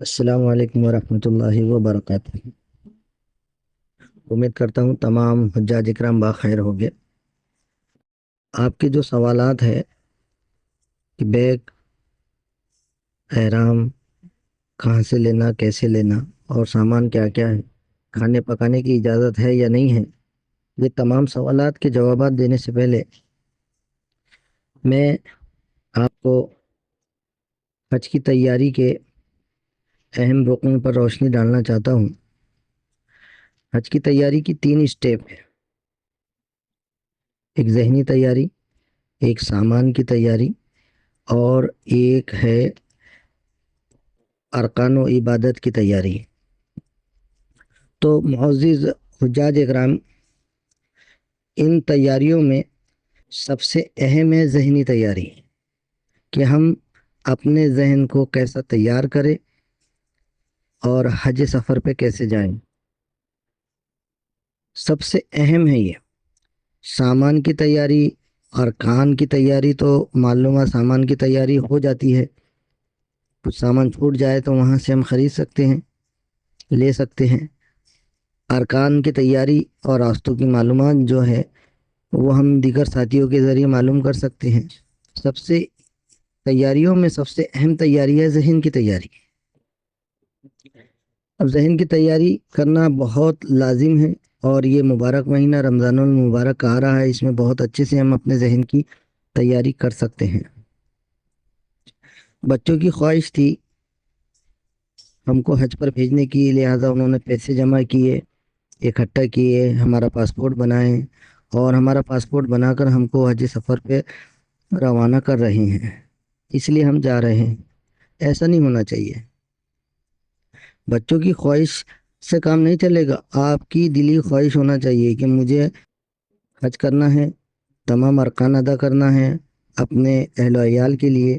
السلام علیکم ورحمۃ اللہ وبرکاتہ۔ امید کرتا ہوں تمام حجاج اکرام بخیر ہو گئے۔ آپ کے جو سوالات ہیں کہ بیگ احرام کہاں سے لینا، کیسے لینا اور سامان کیا کیا ہے، کھانے پکانے کی اجازت ہے یا نہیں ہے، یہ تمام سوالات کے جوابات دینے سے پہلے میں آپ کو حج کی تیاری کے اہم رکن پر روشنی ڈالنا چاہتا ہوں۔ حج کی تیاری کی 3 اسٹیپ ہے: ایک ذہنی تیاری، ایک سامان کی تیاری اور ایک ہے ارکان و عبادت کی تیاری۔ تو معزز حجاج اکرام، ان تیاریوں میں سب سے اہم ہے ذہنی تیاری، کہ ہم اپنے ذہن کو کیسا تیار کریں اور حج سفر پہ کیسے جائیں۔ سب سے اہم ہے یہ سامان کی تیاری۔ ارکان کی تیاری تو معلومہ سامان کی تیاری ہو جاتی ہے، کچھ سامان چھوٹ جائے تو وہاں سے ہم خرید سکتے ہیں، لے سکتے ہیں۔ ارکان کی تیاری اور راستوں کی معلومات جو ہے وہ ہم دیگر ساتھیوں کے ذریعے معلوم کر سکتے ہیں۔ سب سے تیاریوں میں سب سے اہم تیاری ہے ذہن کی تیاری۔ اب ذہن کی تیاری کرنا بہت لازم ہے، اور یہ مبارک مہینہ رمضان المبارک آ رہا ہے، اس میں بہت اچھے سے ہم اپنے ذہن کی تیاری کر سکتے ہیں۔ بچوں کی خواہش تھی ہم کو حج پر بھیجنے کی، لہٰذا انہوں نے پیسے جمع کیے، اکٹھا کیے، ہمارا پاسپورٹ بنائے اور ہمارا پاسپورٹ بنا کر ہم کو حج سفر پہ روانہ کر رہے ہیں، اس لیے ہم جا رہے ہیں۔ ایسا نہیں ہونا چاہیے۔ بچوں کی خواہش سے کام نہیں چلے گا، آپ کی دلی خواہش ہونا چاہیے کہ مجھے حج کرنا ہے، تمام ارکان ادا کرنا ہے، اپنے اہل و عیال کے لیے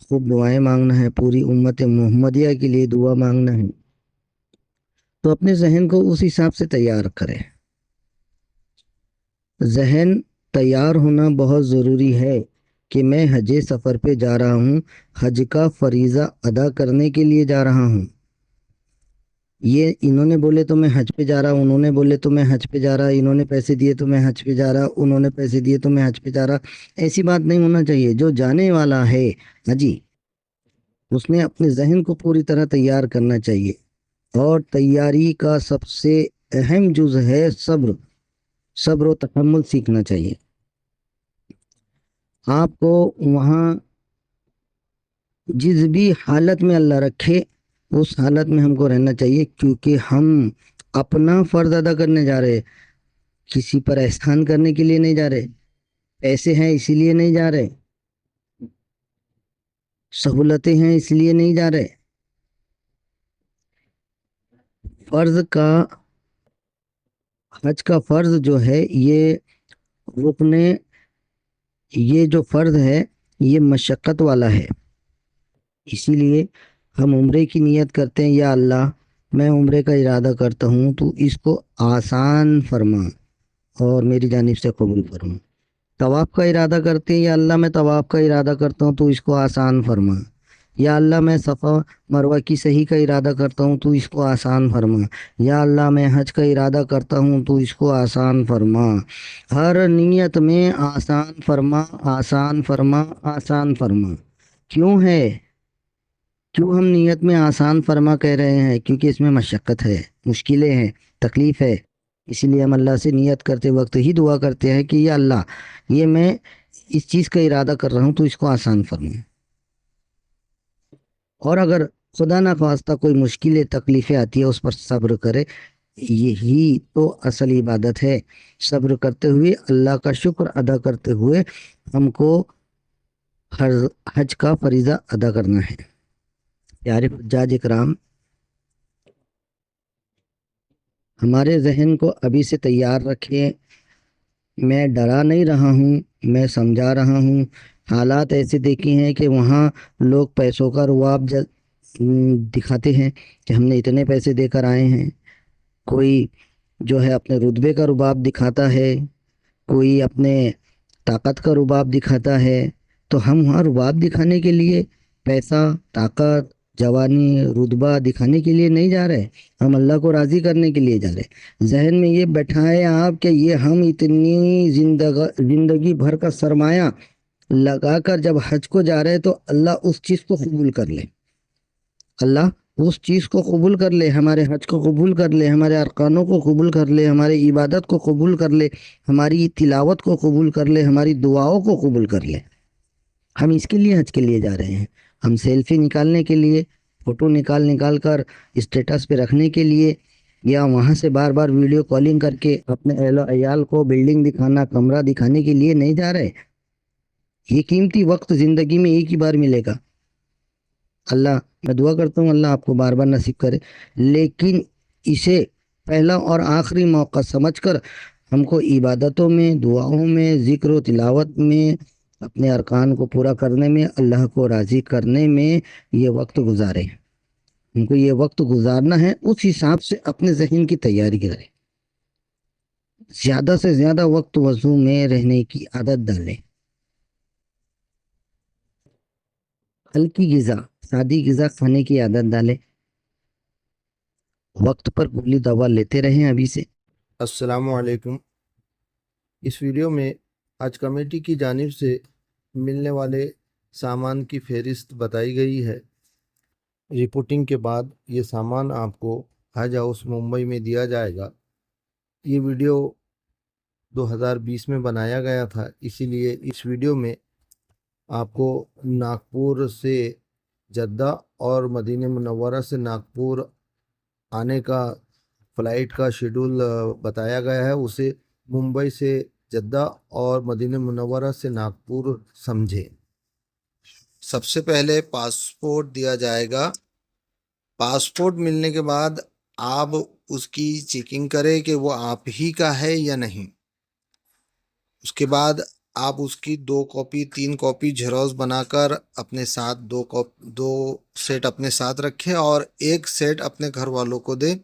خوب دعائیں مانگنا ہے، پوری امت محمدیہ کے لیے دعا مانگنا ہے۔ تو اپنے ذہن کو اس حساب سے تیار کریں۔ ذہن تیار ہونا بہت ضروری ہے کہ میں حج سفر پہ جا رہا ہوں، حج کا فریضہ ادا کرنے کے لیے جا رہا ہوں۔ یہ انہوں نے بولے تو میں حج پہ جا رہا ہوں، انہوں نے بولے تو میں حج پہ جا رہا، انہوں نے پیسے دیے تو میں حج پہ جا رہا، انہوں نے پیسے دیے تو میں حج پہ جا رہا، ایسی بات نہیں ہونا چاہیے۔ جو جانے والا ہے حجی، اس نے اپنے ذہن کو پوری طرح تیار کرنا چاہیے، اور تیاری کا سب سے اہم جز ہے صبر۔ صبر و تحمل سیکھنا چاہیے۔ آپ کو وہاں جس بھی حالت میں اللہ رکھے اس حالت میں ہم کو رہنا چاہیے، کیونکہ ہم اپنا فرض ادا کرنے جا رہے، کسی پر احسان کرنے کے لیے نہیں جا رہے، پیسے ہیں اسی لیے نہیں جا رہے، سہولتیں ہیں اس لیے نہیں جا رہے۔ فرض کا حج کا فرض جو ہے یہ رکن، یہ جو فرض ہے یہ مشقت والا ہے، اسی لیے ہم عمرے کی نیت کرتے ہیں، یا اللہ میں عمرے کا ارادہ کرتا ہوں تو اس کو آسان فرما اور میری جانب سے قبول فرما۔ طواف کا ارادہ کرتے ہیں، یا اللہ میں طواف کا ارادہ کرتا ہوں تو اس کو آسان فرما۔ یا اللہ میں صفا مروہ کی صحیح کا ارادہ کرتا ہوں تو اس کو آسان فرما۔ یا اللہ میں حج کا ارادہ کرتا ہوں تو اس کو آسان فرما۔ ہر نیت میں آسان فرما، آسان فرما، آسان فرما۔ کیوں ہے؟ کیوں ہم نیت میں آسان فرما کہہ رہے ہیں؟ کیونکہ اس میں مشقت ہے، مشکلیں ہیں، تکلیف ہے، اسی لیے ہم اللہ سے نیت کرتے وقت ہی دعا کرتے ہیں کہ یا اللہ یہ میں اس چیز کا ارادہ کر رہا ہوں تو اس کو آسان فرما۔ اور اگر خدا نخواستہ کوئی مشکلیں تکلیفیں آتی ہے اس پر صبر کرے، یہی تو اصل عبادت ہے۔ صبر کرتے ہوئے اللہ کا شکر ادا کرتے ہوئے ہم کو حج کا فریضہ ادا کرنا ہے۔ پیارے حجاج اکرام، ہمارے ذہن کو ابھی سے تیار رکھیں۔ میں ڈرا نہیں رہا ہوں، میں سمجھا رہا ہوں۔ حالات ایسے دیکھے ہیں کہ وہاں لوگ پیسوں کا رباب دکھاتے ہیں کہ ہم نے اتنے پیسے دے کر آئے ہیں، کوئی جو ہے اپنے رتبے کا رباب دکھاتا ہے، کوئی اپنے طاقت کا رباب دکھاتا ہے۔ تو ہم وہاں رباب دکھانے کے لیے پیسہ، طاقت جوانی رتبہ دکھانے کے لیے نہیں جا رہے، ہم اللہ کو راضی کرنے کے لیے جا رہے۔ ذہن میں یہ بٹھائیں آپ کہ یہ ہم اتنی زندگی بھر کا سرمایہ لگا کر جب حج کو جا رہے تو اللہ اس چیز کو قبول کر لے، اللہ اس چیز کو قبول کر لے، ہمارے حج کو قبول کر لے، ہمارے ارکانوں کو قبول کر لے، ہماری عبادت کو قبول کر لے، ہماری تلاوت کو قبول کر لے، ہماری دعاؤں کو قبول کر لے۔ ہم اس کے لیے حج کے لیے جا رہے ہیں، ہم سیلفی نکالنے کے لیے، فوٹو نکال کر اسٹیٹس پہ رکھنے کے لیے، یا وہاں سے بار بار ویڈیو کالنگ کر کے اپنے اہل و عیال کو بلڈنگ دکھانا، کمرہ دکھانے کے لیے نہیں جا رہے۔ یہ قیمتی وقت زندگی میں ایک ہی بار ملے گا۔ اللہ، میں دعا کرتا ہوں اللہ آپ کو بار بار نصیب کرے، لیکن اسے پہلا اور آخری موقع سمجھ کر ہم کو عبادتوں میں، دعاؤں میں، ذکر و تلاوت میں، اپنے ارکان کو پورا کرنے میں، اللہ کو راضی کرنے میں یہ وقت گزارے۔ ہم کو یہ وقت گزارنا ہے، اس حساب سے اپنے ذہن کی تیاری کریں، زیادہ سے زیادہ وقت وضو میں رہنے کی عادت ڈالیں، ہلکی غذا، سادی غذا کھانے کی عادت ڈالیں، وقت پر گولی دوا لیتے رہیں ابھی سے۔ السلام علیکم۔ اس ویڈیو میں حج کمیٹی کی جانب سے ملنے والے سامان کی فہرست بتائی گئی ہے۔ رپورٹنگ کے بعد یہ سامان آپ کو حج ہاؤس ممبئی میں دیا جائے گا۔ یہ ویڈیو 2020 میں بنایا گیا تھا، اسی لیے اس ویڈیو میں آپ کو ناگپور سے جدہ اور مدینہ منورہ سے ناگپور آنے کا فلائٹ کا شیڈول بتایا گیا ہے، اسے ممبئی سے جدہ اور مدینہ منورہ سے ناگپور سمجھیں۔ سب سے پہلے پاسپورٹ دیا جائے گا۔ پاسپورٹ ملنے کے بعد آپ اس کی چیکنگ کریں کہ وہ آپ ہی کا ہے یا نہیں۔ اس کے بعد آپ اس کی 2 کاپی 3 کاپی جھیروکس بنا کر اپنے ساتھ 2 سیٹ اپنے ساتھ رکھیں اور 1 سیٹ اپنے گھر والوں کو دیں۔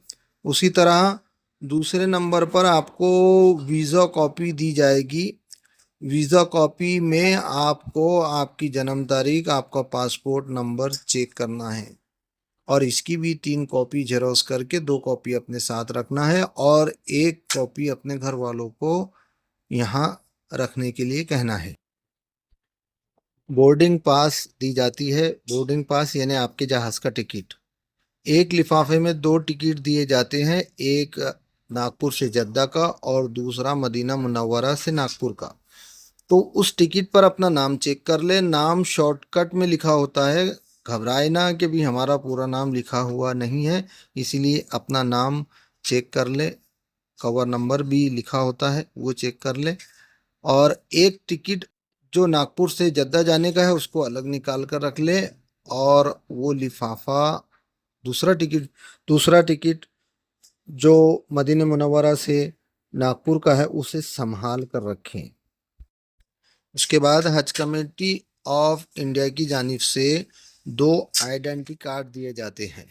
اسی طرح دوسرے نمبر پر آپ کو ویزا کاپی دی جائے گی۔ ویزا کاپی میں آپ کو آپ کی جنم تاریخ، آپ کا پاسپورٹ نمبر چیک کرنا ہے اور اس کی بھی 3 کاپی جھیروکس کر کے 2 کاپی اپنے ساتھ رکھنا ہے اور 1 کاپی اپنے گھر والوں کو یہاں رکھنے کے لیے کہنا ہے۔ بورڈنگ پاس دی جاتی ہے۔ بورڈنگ پاس یعنی آپ کے جہاز کا ٹکٹ۔ ایک لفافے میں 2 ٹکٹ دیے جاتے ہیں، ایک ناگپور سے جدہ کا اور دوسرا مدینہ منورہ سے ناگپور کا۔ تو اس ٹکٹ پر اپنا نام چیک کر لیں۔ نام شارٹ کٹ میں لکھا ہوتا ہے، گھبرائے نہ کہ بھی ہمارا پورا نام لکھا ہوا نہیں ہے، اسی لیے اپنا نام چیک کر لیں۔ کور نمبر بھی لکھا ہوتا ہے، وہ چیک کر لیں۔ اور ایک ٹکٹ جو ناگپور سے جدہ جانے کا ہے اس کو الگ نکال کر رکھ لیں، اور وہ لفافہ دوسرا ٹکٹ جو مدینہ منورہ سے ناگپور کا ہے اسے سنبھال کر رکھیں۔ اس کے بعد حج کمیٹی آف انڈیا کی جانب سے 2 آئیڈینٹی کارڈ دیے جاتے ہیں۔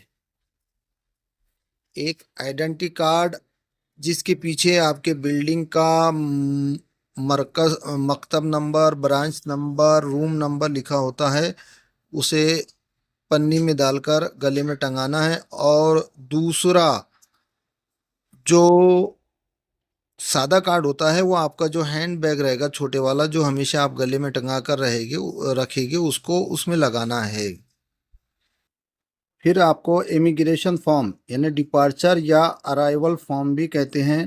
ایک آئیڈینٹی کارڈ جس کے پیچھے آپ کے بلڈنگ کا مرکز، مکتب number, branch number, room number لکھا ہوتا ہے، اسے پنی میں ڈال کر گلے میں ٹنگانا ہے۔ اور دوسرا جو سادہ کارڈ ہوتا ہے وہ آپ کا جو ہینڈ بیگ رہے گا چھوٹے والا، جو ہمیشہ آپ گلے میں ٹنگا کر رکھے گے، اس کو اس میں لگانا ہے۔ پھر آپ کو امیگریشن فارم یعنی ڈپارچر یا ارائیول فارم بھی کہتے ہیں،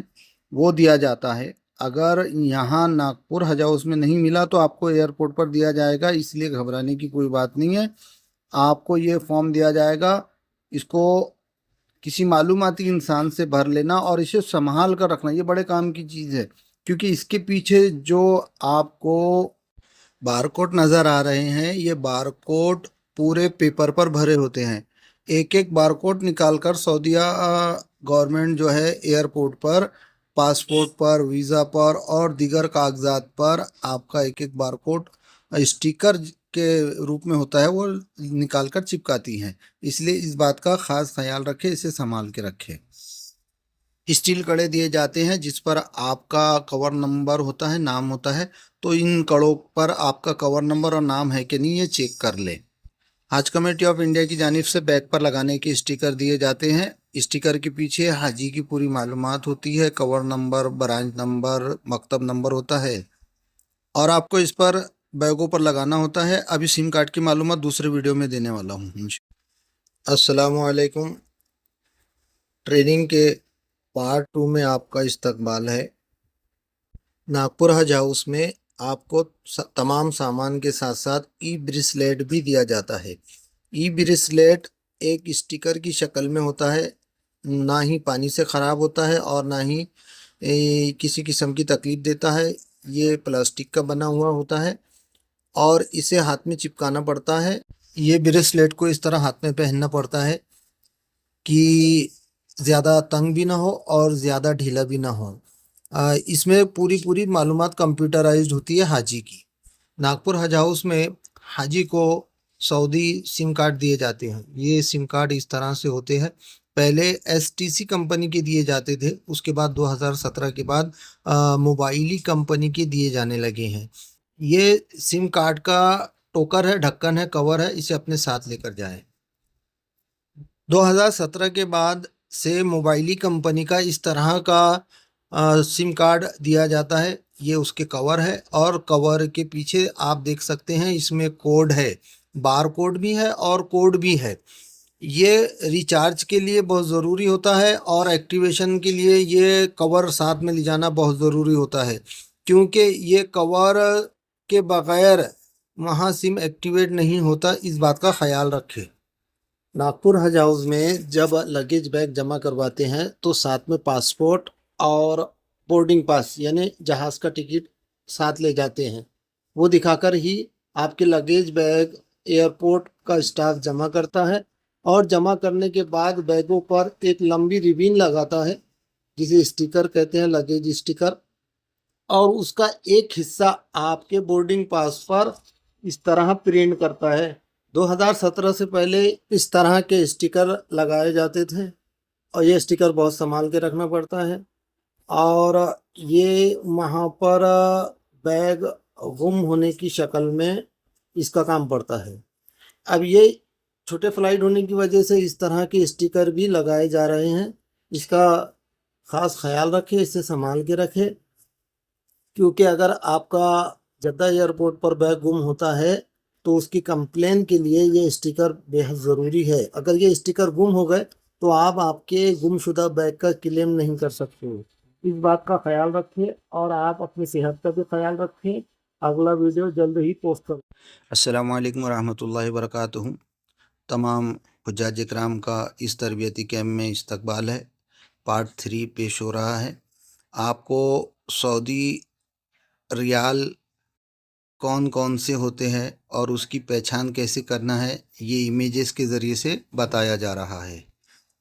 وہ دیا جاتا ہے۔ اگر یہاں ناگپور حج ہاؤس میں نہیں ملا تو آپ کو ایئرپورٹ پر دیا جائے گا، اس لیے گھبرانے کی کوئی بات نہیں ہے۔ آپ کو یہ فارم دیا جائے گا، اس کو کسی معلوماتی انسان سے بھر لینا اور اسے سنبھال کر رکھنا۔ یہ بڑے کام کی چیز ہے، کیونکہ اس کے پیچھے جو آپ کو بار کوڈ نظر آ رہے ہیں، یہ بار کوڈ پورے پیپر پر بھرے ہوتے ہیں۔ ایک ایک بار کوڈ نکال کر سعودیہ گورنمنٹ جو ہے ایئرپورٹ پر، پاسپورٹ پر، ویزا پر اور دیگر کاغذات پر آپ کا ایک ایک بار کوڈ اسٹیکر کے روپ میں ہوتا ہے، وہ نکال کر چپکاتی ہیں۔ اس لیے اس بات کا خاص خیال رکھیں، اسے سنبھال کے رکھیں۔ اسٹیل کڑے دیے جاتے ہیں جس پر آپ کا کور نمبر ہوتا ہے، نام ہوتا ہے، تو ان کڑوں پر آپ کا کور نمبر اور نام ہے کہ نہیں یہ چیک کر لیں۔ حج کمیٹی آف انڈیا کی جانب سے بیگ پر لگانے کے اسٹیکر دیے جاتے ہیں۔ اسٹیکر کے پیچھے حاجی کی پوری معلومات ہوتی ہے، کور نمبر، برانچ نمبر، مکتب نمبر ہوتا ہے، اور آپ کو اس پر بیگوں پر لگانا ہوتا ہے۔ ابھی سم کارڈ کی معلومات دوسرے ویڈیو میں دینے والا ہوں۔ السلام علیکم۔ ٹریننگ کے پارٹ 2 میں آپ کا استقبال ہے۔ ناگپور حج ہاؤس میں آپ کو تمام سامان کے ساتھ ساتھ ای بریسلیٹ بھی دیا جاتا ہے۔ ای بریسلیٹ ایک اسٹیکر کی شکل میں ہوتا ہے، نہ ہی پانی سے خراب ہوتا ہے اور نہ ہی کسی قسم کی تکلیف دیتا ہے۔ یہ پلاسٹک کا بنا ہوا ہوتا ہے اور اسے ہاتھ میں چپکانا پڑتا ہے۔ یہ بریسلیٹ کو اس طرح ہاتھ میں پہننا پڑتا ہے کہ زیادہ تنگ بھی نہ ہو اور زیادہ ڈھیلا بھی نہ ہو۔ اس میں پوری معلومات کمپیوٹرائزڈ ہوتی ہے حاجی کی۔ ناگپور حج ہاؤس میں حاجی کو سعودی سم کارڈ دیے جاتے ہیں۔ یہ سم کارڈ اس طرح سے ہوتے ہیں، پہلے STC کمپنی کے دیے جاتے تھے، اس کے بعد 2017 کے بعد موبائلی کمپنی کے دیے جانے لگے ہیں۔ یہ سم کارڈ کا ٹوکر ہے، ڈھکن ہے، کور ہے، اسے اپنے ساتھ لے کر جائیں۔ 2017 کے بعد سے موبائلی کمپنی کا اس طرح کا سم کارڈ دیا جاتا ہے۔ یہ اس کے کور ہے اور کور کے پیچھے آپ دیکھ سکتے ہیں اس میں کوڈ ہے، بار کوڈ بھی ہے اور کوڈ بھی ہے۔ یہ ریچارج کے لیے بہت ضروری ہوتا ہے اور ایکٹیویشن کے لیے یہ کور ساتھ میں لے جانا بہت ضروری ہوتا ہے، کیونکہ یہ کور کے بغیر وہاں سم ایکٹیویٹ نہیں ہوتا، اس بات کا خیال رکھیں۔ ناگپور حج ہاؤس میں جب لگیج بیگ جمع کرواتے ہیں تو ساتھ میں پاسپورٹ اور بورڈنگ پاس یعنی جہاز کا ٹکٹ ساتھ لے جاتے ہیں۔ وہ دکھا کر ہی آپ کے لگیج بیگ ایئرپورٹ کا اسٹاف جمع کرتا ہے، اور جمع کرنے کے بعد بیگوں پر ایک لمبی ریبن لگاتا ہے جسے اسٹیکر کہتے ہیں، لگیج اسٹیکر، اور اس کا ایک حصہ آپ کے بورڈنگ پاس پر اس طرح پرنٹ کرتا ہے۔ 2017 سے پہلے اس طرح کے اسٹیکر لگائے جاتے تھے اور یہ اسٹیکر بہت سنبھال کے رکھنا پڑتا ہے، اور یہ وہاں پر بیگ گم ہونے کی شکل میں اس کا کام پڑتا ہے۔ اب یہ چھوٹے فلائٹ ہونے کی وجہ سے اس طرح کے اسٹیکر بھی لگائے جا رہے ہیں۔ اس کا خاص خیال رکھیں، اسے سنبھال کے رکھیں، کیونکہ اگر آپ کا جدہ ایئرپورٹ پر بیگ گم ہوتا ہے تو اس کی کمپلین کے لیے یہ اسٹیکر بہت ضروری ہے۔ اگر یہ اسٹیکر گم ہو گئے تو آپ کے گم شدہ بیگ کا کلیم نہیں کر سکتے۔ اس بات کا خیال رکھیں اور آپ اپنی صحت کا بھی خیال رکھیں۔ اگلا ویڈیو جلد ہی پوسٹ کریں۔ السلام علیکم ورحمۃ اللہ وبرکاتہ۔ تمام حجاج کرام کا اس تربیتی کیمپ میں استقبال ہے۔ پارٹ 3 پیش ہو رہا ہے۔ آپ کو سعودی ریال کون کون سے ہوتے ہیں اور اس کی پہچان کیسے کرنا ہے، یہ امیجز کے ذریعے سے بتایا جا رہا ہے۔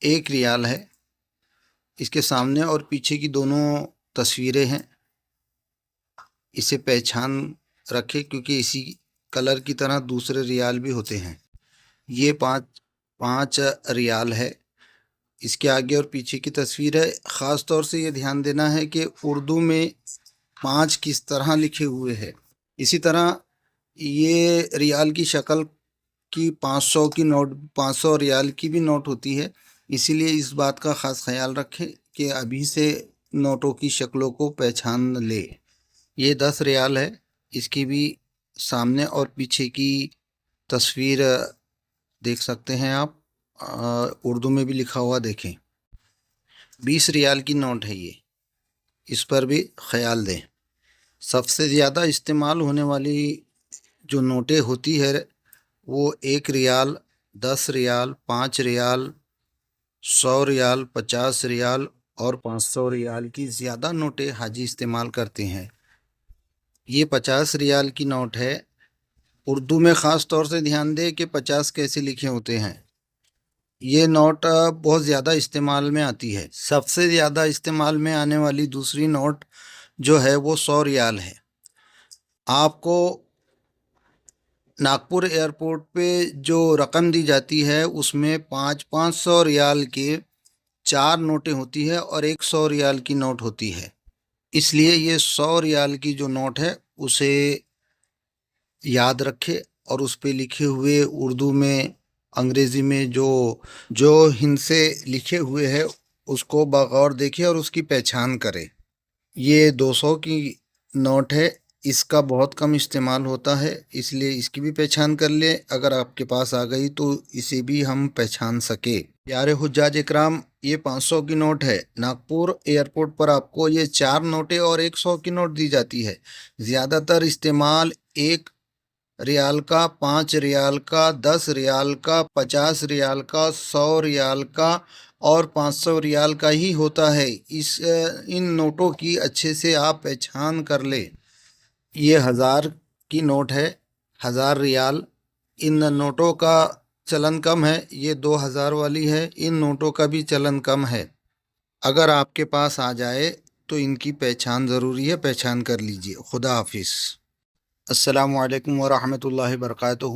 ایک ریال ہے، اس کے سامنے اور پیچھے کی دونوں تصویریں ہیں۔ اسے پہچان رکھے کیونکہ اسی کلر کی طرح دوسرے ریال بھی ہوتے ہیں۔ یہ پانچ ریال ہے۔ اس کے آگے اور پیچھے کی تصویر ہے۔ خاص طور سے یہ دھیان دینا ہے کہ اردو میں 5 کس طرح لکھے ہوئے ہیں۔ اسی طرح یہ ریال کی شکل کی 500 کی نوٹ، 500 ریال کی بھی نوٹ ہوتی ہے، اسی لیے اس بات کا خاص خیال رکھیں کہ ابھی سے نوٹوں کی شکلوں کو پہچان لے۔ یہ 10 ریال ہے، اس کی بھی سامنے اور پیچھے کی تصویر دیکھ سکتے ہیں آپ، اردو میں بھی لکھا ہوا دیکھیں۔ 20 ریال کی نوٹ ہے یہ، اس پر بھی خیال دیں۔ سب سے زیادہ استعمال ہونے والی جو نوٹیں ہوتی ہے وہ 1 ریال، 10 ریال، 5 ریال، 100 ریال، 50 ریال اور 500 ریال کی زیادہ نوٹیں حاجی استعمال کرتے ہیں۔ یہ 50 ریال کی نوٹ ہے۔ اردو میں خاص طور سے دھیان دیں کہ 50 کیسے لکھے ہوتے ہیں۔ یہ نوٹ بہت زیادہ استعمال میں آتی ہے۔ سب سے زیادہ استعمال میں آنے والی دوسری نوٹ جو ہے وہ 100 ریال ہے۔ آپ کو ناگپور ایئرپورٹ پہ جو رقم دی جاتی ہے اس میں 500 ریال کے 4 نوٹیں ہوتی ہے اور 100 ریال کی نوٹ ہوتی ہے۔ اس لیے یہ 100 ریال کی جو نوٹ ہے اسے یاد رکھے اور اس پہ لکھے ہوئے اردو میں انگریزی میں جو ہند سے لکھے ہوئے ہے اس کو بغور دیکھے اور اس کی پہچان کرے۔ یہ 200 کی نوٹ ہے، اس کا بہت کم استعمال ہوتا ہے، اس لیے اس کی بھی پہچان کر لیں۔ اگر آپ کے پاس آ گئی تو اسے بھی ہم پہچان سکے۔ پیارے حجاج اکرام، یہ 500 کی نوٹ ہے۔ ناگپور ایئرپورٹ پر آپ کو یہ 4 نوٹیں اور 100 کی نوٹ دی جاتی ہے۔ زیادہ تر استعمال 1 ریال کا، 5 ریال کا، 10 ریال کا، 50 ریال کا، 100 ریال کا اور 500 ریال کا ہی ہوتا ہے۔ ان نوٹوں کی اچھے سے آپ پہچان کر لیں۔ یہ 1000 کی نوٹ ہے، 1000 ریال۔ ان نوٹوں کا چلن کم ہے، یہ 2000 والی ہے، ان نوٹوں کا بھی چلن کم ہے۔ اگر آپ کے پاس آ جائے تو ان کی پہچان ضروری ہے، پہچان کر لیجئے۔ خدا حافظ۔ السلام علیکم ورحمۃ اللہ وبرکاتہ۔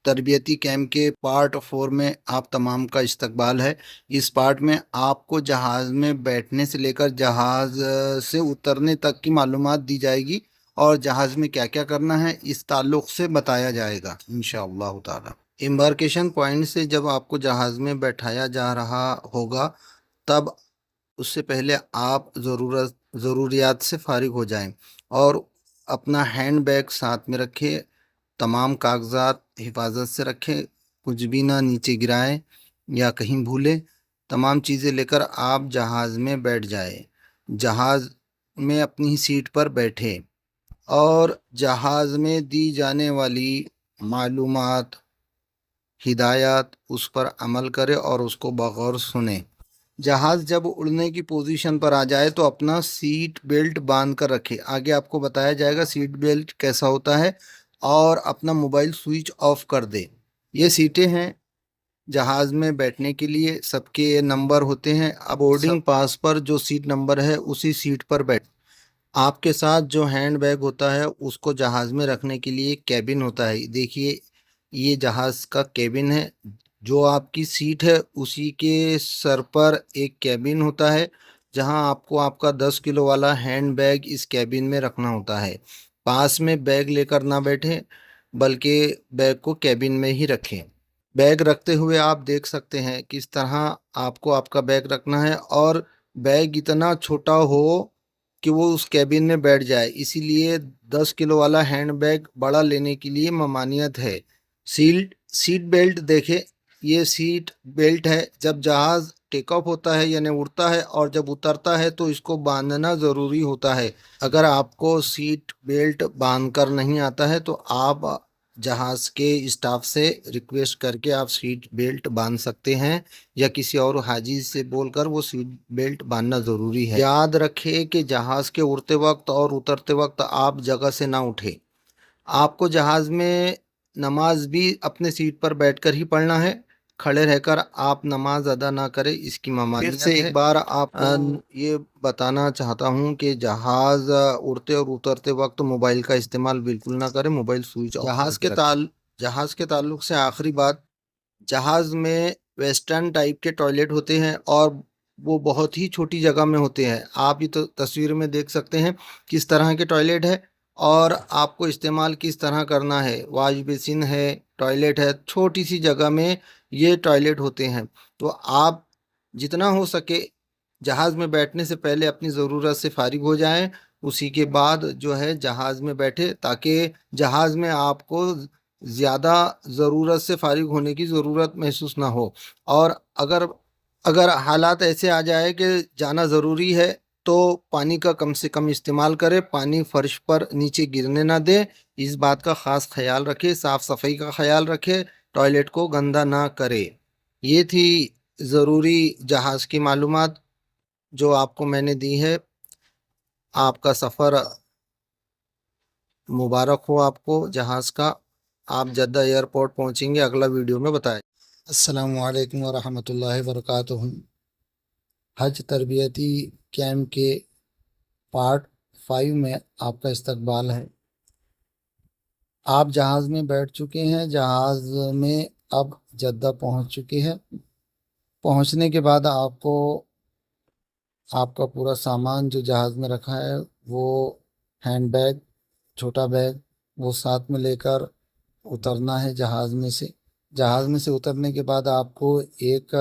تربیتی کیمپ کے پارٹ 4 میں آپ تمام کا استقبال ہے۔ اس پارٹ میں آپ کو جہاز میں بیٹھنے سے لے کر جہاز سے اترنے تک کی معلومات دی جائے گی اور جہاز میں کیا کیا کرنا ہے اس تعلق سے بتایا جائے گا انشاءاللہ تعالی۔ امبارکیشن پوائنٹ سے جب آپ کو جہاز میں بیٹھایا جا رہا ہوگا تب اس سے پہلے آپ ضروریات سے فارغ ہو جائیں اور اپنا ہینڈ بیگ ساتھ میں رکھیں، تمام کاغذات حفاظت سے رکھیں، کچھ بھی نہ نیچے گرائیں یا کہیں بھولیں۔ تمام چیزیں لے کر آپ جہاز میں بیٹھ جائیں، جہاز میں اپنی سیٹ پر بیٹھیں اور جہاز میں دی جانے والی معلومات، ہدایات اس پر عمل کریں اور اس کو بغور سنیں۔ جہاز جب اڑنے کی پوزیشن پر آ جائے تو اپنا سیٹ بیلٹ باندھ کر رکھے۔ آگے آپ کو بتایا جائے گا سیٹ بیلٹ کیسا ہوتا ہے، اور اپنا موبائل سوئچ آف کر دے۔ یہ سیٹیں ہیں جہاز میں بیٹھنے کے لیے، سب کے نمبر ہوتے ہیں۔ اب بورڈنگ پاس پر جو سیٹ نمبر ہے اسی سیٹ پر بیٹھ۔ آپ کے ساتھ جو ہینڈ بیگ ہوتا ہے اس کو جہاز میں رکھنے کے لیے ایک کیبن ہوتا ہے۔ دیکھیے یہ جہاز کا کیبن ہے، جو آپ کی سیٹ ہے اسی کے سر پر ایک کیبن ہوتا ہے جہاں آپ کو آپ کا 10 کلو والا ہینڈ بیگ اس کیبن میں رکھنا ہوتا ہے۔ پاس میں بیگ لے کر نہ بیٹھیں بلکہ بیگ کو کیبن میں ہی رکھیں۔ بیگ رکھتے ہوئے آپ دیکھ سکتے ہیں کس طرح آپ کو آپ کا بیگ رکھنا ہے، اور بیگ اتنا چھوٹا ہو کہ وہ اس کیبن میں بیٹھ جائے، اسی لیے 10 کلو والا ہینڈ بیگ بڑا لینے کے لیے ممانعت ہے۔ سیٹ بیلٹ دیکھیں، یہ سیٹ بیلٹ ہے۔ جب جہاز ٹیک آف ہوتا ہے یعنی اڑتا ہے اور جب اترتا ہے تو اس کو باندھنا ضروری ہوتا ہے۔ اگر آپ کو سیٹ بیلٹ باندھ کر نہیں آتا ہے تو آپ جہاز کے اسٹاف سے ریکویسٹ کر کے آپ سیٹ بیلٹ باندھ سکتے ہیں، یا کسی اور حاجی سے بول کر وہ سیٹ بیلٹ باندھنا ضروری ہے۔ یاد رکھیں کہ جہاز کے اڑتے وقت اور اترتے وقت آپ جگہ سے نہ اٹھیں۔ آپ کو جہاز میں نماز بھی اپنے سیٹ پر بیٹھ کر ہی پڑھنا ہے، کھڑے رہ کر آپ نماز ادا نہ کریں، اس کی ممانعت ہے۔ پھر سے ایک بار آپ کو یہ بتانا چاہتا ہوں کہ جہاز اڑتے اور اترتے وقت موبائل کا استعمال بالکل نہ کریں، موبائل سوئچ آف۔ جہاز کے تعلق سے آخری بات، جہاز میں ویسٹرن ٹائپ کے ٹوائلٹ ہوتے ہیں اور وہ بہت ہی چھوٹی جگہ میں ہوتے ہیں۔ آپ یہ تو تصویر میں دیکھ سکتے ہیں کس طرح کے ٹوائلٹ ہے اور آپ کو استعمال کس طرح کرنا ہے۔ واش بیسن ہے، ٹوائلٹ ہے، چھوٹی سی جگہ میں یہ ٹوائلٹ ہوتے ہیں۔ تو آپ جتنا ہو سکے جہاز میں بیٹھنے سے پہلے اپنی ضرورت سے فارغ ہو جائیں، اسی کے بعد جو ہے جہاز میں بیٹھے، تاکہ جہاز میں آپ کو زیادہ ضرورت سے فارغ ہونے کی ضرورت محسوس نہ ہو۔ اور اگر حالات ایسے آ جائے کہ جانا ضروری ہے تو پانی کا کم سے کم استعمال کرے، پانی فرش پر نیچے گرنے نہ دے، اس بات کا خاص خیال رکھے، صاف صفائی کا خیال رکھے، ٹوائلٹ کو گندا نہ کرے۔ یہ تھی ضروری جہاز کی معلومات جو آپ کو میں نے دی ہے۔ آپ کا سفر مبارک ہو آپ کو جہاز کا۔ آپ جدہ ایئرپورٹ پہنچیں گے، اگلا ویڈیو میں بتائیں۔ السلام علیکم ورحمۃ اللہ وبرکاتہ۔ حج تربیتی کیمپ کے پارٹ 5 میں آپ کا استقبال ہے۔ آپ جہاز میں بیٹھ چکے ہیں، جہاز میں اب جدہ پہنچ چکے ہیں۔ پہنچنے کے بعد آپ کو آپ کا پورا سامان جو جہاز میں رکھا ہے، وہ ہینڈ بیگ، چھوٹا بیگ، وہ ساتھ میں لے کر اترنا ہے جہاز میں سے. جہاز میں سے اترنے کے بعد آپ کو ایک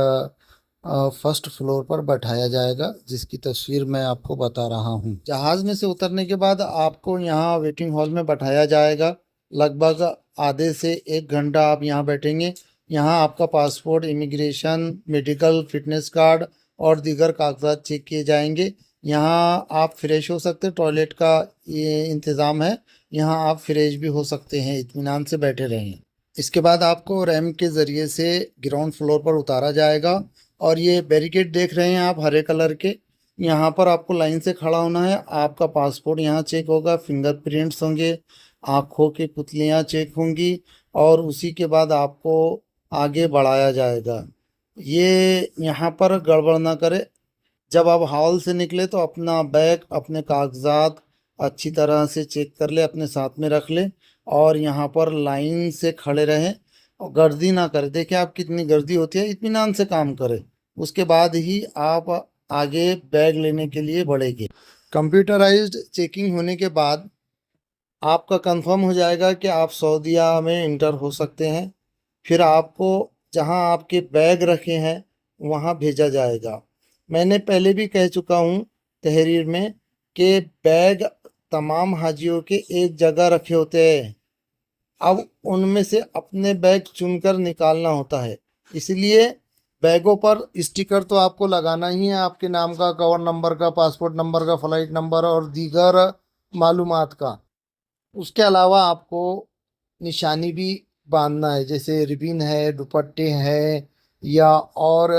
فرسٹ فلور پر بٹھایا جائے گا، جس کی تصویر میں آپ کو بتا رہا ہوں. جہاز میں سے اترنے کے بعد آپ کو یہاں ویٹنگ ہال میں بٹھایا جائے گا. لگ بھگ آدھے سے 1 گھنٹہ آپ یہاں بیٹھیں گے. یہاں آپ کا passport, immigration, medical, fitness card اور دیگر کاغذات چیک کیے جائیں گے. یہاں آپ فریش ہو سکتے، ٹوائلٹ کا یہ انتظام ہے، یہاں آپ فریش بھی ہو سکتے ہیں، اطمینان سے بیٹھے رہیں. اس کے بعد آپ کو ریمپ کے ذریعے سے گراؤنڈ فلور پر اتارا جائے گا. اور یہ بیریکیڈ دیکھ رہے ہیں آپ ہرے کلر کے، یہاں پر آپ کو لائن سے کھڑا ہونا ہے. آپ کا پاسپورٹ یہاں چیک ہوگا، فنگر پرنٹس ہوں گے، آنکھوں کی پتلیاں چیک ہوں گی، اور اسی کے بعد آپ کو آگے بڑھایا جائے گا. یہ یہاں پر گڑبڑ نہ کرے. جب آپ ہال سے نکلے تو اپنا بیگ، اپنے کاغذات اچھی طرح سے چیک کر لے، اپنے ساتھ میں رکھ لے، اور یہاں پر لائن سے کھڑے رہیں اور گردی نہ کرے. دیکھیں آپ کتنی گردی ہوتی ہے، اطمینان سے کام کرے. اس کے بعد ہی آپ آگے بیگ لینے کے لیے بڑھیں گے. کمپیوٹرائزڈ چیکنگ ہونے کے بعد آپ کا کنفرم ہو جائے گا کہ آپ سعودیہ میں انٹر ہو سکتے ہیں. پھر آپ کو جہاں آپ کے بیگ رکھے ہیں وہاں بھیجا جائے گا. میں نے پہلے بھی کہہ چکا ہوں تحریر میں کہ بیگ تمام حاجیوں کے ایک جگہ رکھے ہوتے ہیں. اب ان میں سے اپنے بیگ چن کر نکالنا ہوتا ہے. اس لیے بیگوں پر اسٹیکر تو آپ کو لگانا ہی ہے، آپ کے نام کا، کور نمبر کا، پاسپورٹ نمبر کا، فلائٹ نمبر اور دیگر معلومات کا. اس کے علاوہ آپ کو نشانی بھی باندھنا ہے، جیسے ربن ہے، دوپٹے ہے، یا اور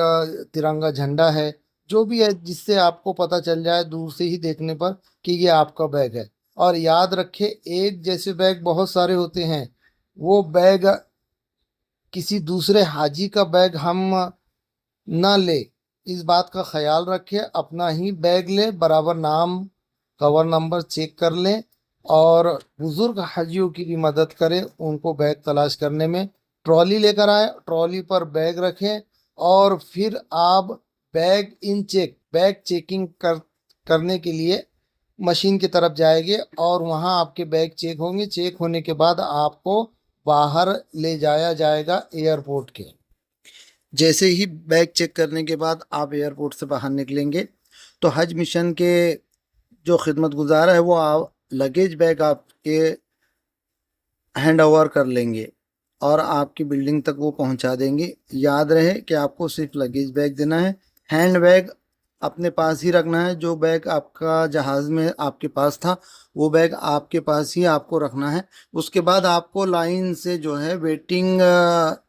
ترنگا جھنڈا ہے، جو بھی ہے جس سے آپ کو پتہ چل جائے دور سے ہی دیکھنے پر کہ یہ آپ کا بیگ ہے. اور یاد رکھے ایک جیسے بیگ بہت سارے ہوتے ہیں، وہ بیگ کسی دوسرے حاجی کا بیگ ہم نہ لے. اس بات کا خیال رکھے، اپنا ہی بیگ لے، برابر نام، کور نمبر چیک کر لیں، اور بزرگ حاجیوں کی بھی مدد کرے ان کو بیگ تلاش کرنے میں. ٹرالی لے کر آئے، ٹرالی پر بیگ رکھیں، اور پھر آپ بیگ چیکنگ کرنے کے لیے مشین کی طرف جائیں گے، اور وہاں آپ کے بیگ چیک ہوں گے. چیک ہونے کے بعد آپ کو باہر لے جایا جائے گا ایئرپورٹ کے. جیسے ہی بیگ چیک کرنے کے بعد آپ ایئرپورٹ سے باہر نکلیں گے تو حج مشن کے جو خدمت گزار ہے وہ لگیج بیگ آپ کے ہینڈ اوور کر لیں گے اور آپ کی بلڈنگ تک وہ پہنچا دیں گے. یاد رہے کہ آپ کو صرف لگیج بیگ دینا ہے، ہینڈ بیگ اپنے پاس ہی رکھنا ہے. جو بیگ آپ کا جہاز میں آپ کے پاس تھا وہ بیگ آپ کے پاس ہی آپ کو رکھنا ہے. اس کے بعد آپ کو لائن سے جو ہے ویٹنگ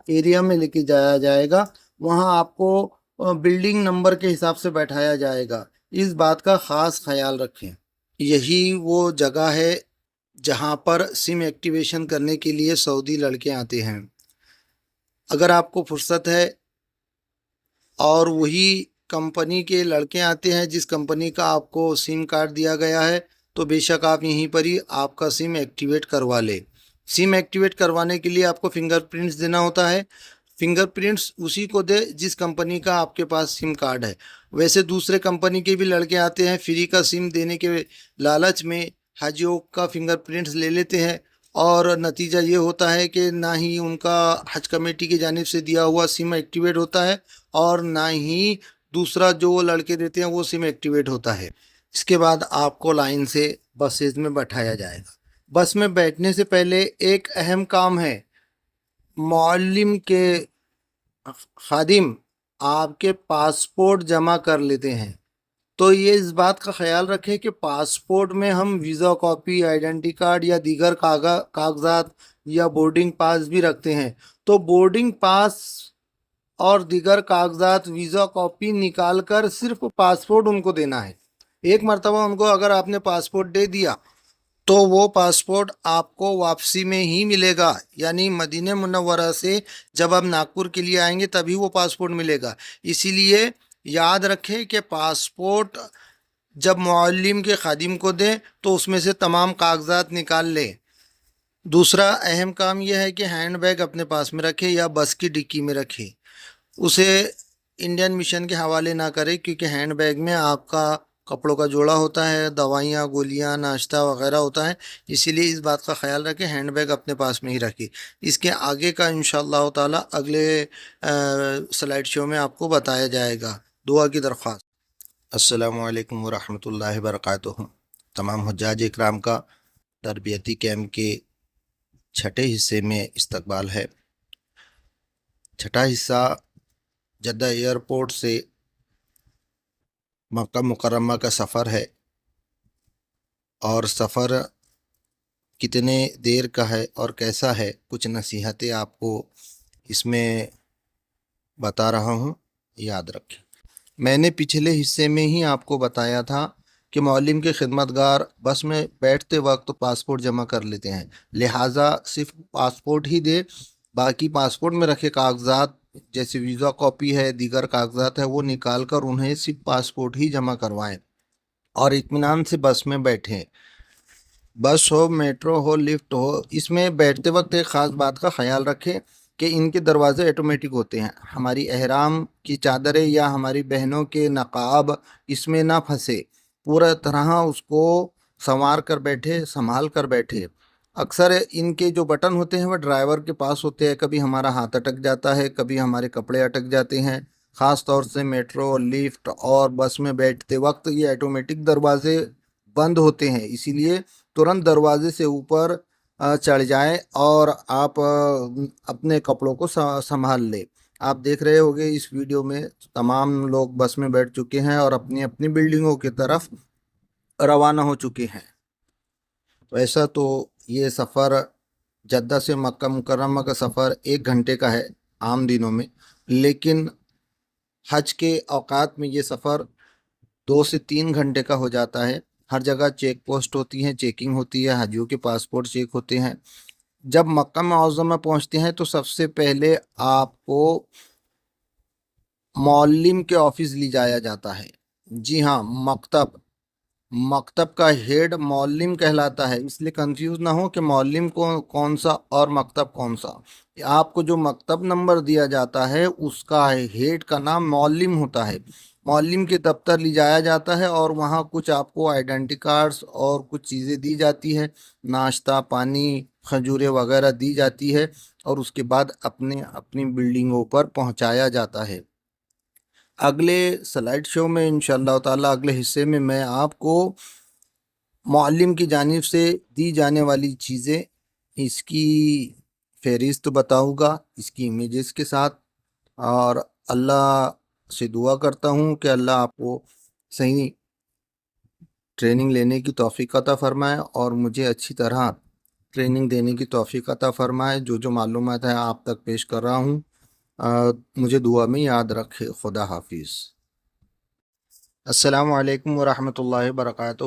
ایریا میں لے کے جایا جائے گا. وہاں آپ کو بلڈنگ نمبر کے حساب سے بیٹھایا جائے گا. اس بات کا خاص خیال رکھیں. یہی وہ جگہ ہے جہاں پر سم ایکٹیویشن کرنے کے لیے سعودی لڑکے آتے ہیں. اگر آپ کو فرصت ہے اور وہی کمپنی کے لڑکے آتے ہیں جس کمپنی کا آپ کو سم کارڈ دیا گیا ہے تو بے شک آپ یہیں پر ہی آپ کا سم ایکٹیویٹ کروا لے. سم ایکٹیویٹ کروانے کے لیے آپ کو فنگر پرنٹس دینا ہوتا ہے. فنگر پرنٹس اسی کو دے جس کمپنی کا آپ کے پاس سم کارڈ ہے. ویسے دوسرے کمپنی کے بھی لڑکے آتے ہیں، فری کا سم دینے کے لالچ میں حاجیوں کا فنگر پرنٹس لے لیتے ہیں، اور نتیجہ یہ ہوتا ہے کہ نہ ہی ان کا حج کمیٹی کی جانب سے دیا ہوا سم ایکٹیویٹ ہوتا ہے اور نہ ہی دوسرا جو وہ لڑکے دیتے ہیں وہ سم ایکٹیویٹ ہوتا ہے. اس کے بعد آپ کو لائن سے بسیز میں بٹھایا جائے گا. بس میں بیٹھنے سے پہلے ایک اہم کام ہے. معلم کے خادم آپ کے پاسپورٹ جمع کر لیتے ہیں، تو یہ اس بات کا خیال رکھیں کہ پاسپورٹ میں ہم ویزا کاپی، آئیڈینٹی کارڈ یا دیگر کاغذات یا بورڈنگ پاس بھی رکھتے ہیں. تو بورڈنگ پاس اور دیگر کاغذات، ویزا کاپی نکال کر صرف پاسپورٹ ان کو دینا ہے. ایک مرتبہ ان کو اگر آپ نے پاسپورٹ دے دیا تو وہ پاسپورٹ آپ کو واپسی میں ہی ملے گا. یعنی مدینہ منورہ سے جب آپ ناگپور کے لیے آئیں گے تبھی وہ پاسپورٹ ملے گا. اسی لیے یاد رکھیں کہ پاسپورٹ جب معلم کے خادم کو دیں تو اس میں سے تمام کاغذات نکال لیں. دوسرا اہم کام یہ ہے کہ ہینڈ بیگ اپنے پاس میں رکھے یا بس کی ڈکی میں رکھے. اسے انڈین مشن کے حوالے نہ کرے، کیونکہ ہینڈ بیگ میں آپ کا کپڑوں کا جوڑا ہوتا ہے، دوائیاں، گولیاں، ناشتہ وغیرہ ہوتا ہے، اسی لیے اس بات کا خیال رکھیں ہینڈ بیگ اپنے پاس میں ہی رکھیں۔ اس کے آگے کا انشاءاللہ تعالی اگلے سلائیڈ شو میں آپ کو بتایا جائے گا۔ دعا کی درخواست۔ السلام علیکم ورحمۃ اللہ وبرکاتہ۔ تمام حجاج اکرام کا تربیتی کیمپ کے چھٹے حصے میں استقبال ہے۔ چھٹا حصہ جدہ ایئرپورٹ سے مکہ مکرمہ کا سفر ہے، اور سفر کتنے دیر کا ہے اور کیسا ہے، کچھ نصیحتیں آپ کو اس میں بتا رہا ہوں، یاد رکھیں۔ میں نے پچھلے حصے میں ہی آپ کو بتایا تھا کہ معلم کے خدمتگار بس میں بیٹھتے وقت پاسپورٹ جمع کر لیتے ہیں، لہٰذا صرف پاسپورٹ ہی دے، باقی پاسپورٹ میں رکھے کاغذات جیسے ویزا کاپی ہے، دیگر کاغذات ہے، وہ نکال کر انہیں صرف پاسپورٹ ہی جمع کروائیں اور اطمینان سے بس میں بیٹھیں۔ بس ہو، میٹرو ہو، لفٹ ہو، اس میں بیٹھتے وقت ایک خاص بات کا خیال رکھیں کہ ان کے دروازے آٹومیٹک ہوتے ہیں۔ ہماری احرام کی چادریں یا ہماری بہنوں کے نقاب اس میں نہ پھنسے، پورا طرح اس کو سنوار کر بیٹھے، سنبھال کر بیٹھے۔ اکثر ان کے جو بٹن ہوتے ہیں وہ ڈرائیور کے پاس ہوتے ہیں، کبھی ہمارا ہاتھ اٹک جاتا ہے، کبھی ہمارے کپڑے اٹک جاتے ہیں۔ خاص طور سے میٹرو، لفٹ اور بس میں بیٹھتے وقت یہ آٹومیٹک دروازے بند ہوتے ہیں، اسی لیے ترنت دروازے سے اوپر چڑھ جائیں اور آپ اپنے کپڑوں کو سنبھال لیں۔ آپ دیکھ رہے ہوگے اس ویڈیو میں تمام لوگ بس میں بیٹھ چکے ہیں اور اپنی اپنی بلڈنگوں کی طرف روانہ ہو چکے ہیں۔ ویسا تو یہ سفر جدہ سے مکہ مکرمہ کا سفر 1 گھنٹے کا ہے عام دنوں میں، لیکن حج کے اوقات میں یہ سفر 2 سے 3 گھنٹے کا ہو جاتا ہے۔ ہر جگہ چیک پوسٹ ہوتی ہیں، چیکنگ ہوتی ہے، حاجیوں کے پاسپورٹ چیک ہوتے ہیں۔ جب مکہ معظمہ پہنچتے ہیں تو سب سے پہلے آپ کو معلم کے آفس لے جایا جاتا ہے۔ جی ہاں، مکتب کا ہیڈ معلم کہلاتا ہے، اس لیے کنفیوز نہ ہو کہ معلم کون سا اور مکتب کون سا۔ آپ کو جو مکتب نمبر دیا جاتا ہے اس کا ہیڈ کا نام معلم ہوتا ہے۔ معلم کے دفتر لے جایا جاتا ہے اور وہاں کچھ آپ کو آئیڈینٹی کارڈز اور کچھ چیزیں دی جاتی ہے، ناشتہ پانی، کھجوریں وغیرہ دی جاتی ہے، اور اس کے بعد اپنی بلڈنگوں پر پہنچایا جاتا ہے۔ اگلے سلائیڈ شو میں انشاءاللہ تعالیٰ اگلے حصے میں میں آپ کو معلم کی جانب سے دی جانے والی چیزیں، اس کی فہرست بتاؤں گا، اس کی امیجز کے ساتھ، اور اللہ سے دعا کرتا ہوں کہ اللہ آپ کو صحیح ٹریننگ لینے کی توفیق عطا فرمائے اور مجھے اچھی طرح ٹریننگ دینے کی توفیق عطا فرمائے۔ جو معلومات ہے آپ تک پیش کر رہا ہوں، مجھے دعا میں یاد رکھے۔ خدا حافظ۔ السلام علیکم ورحمۃ اللہ وبرکاتہ۔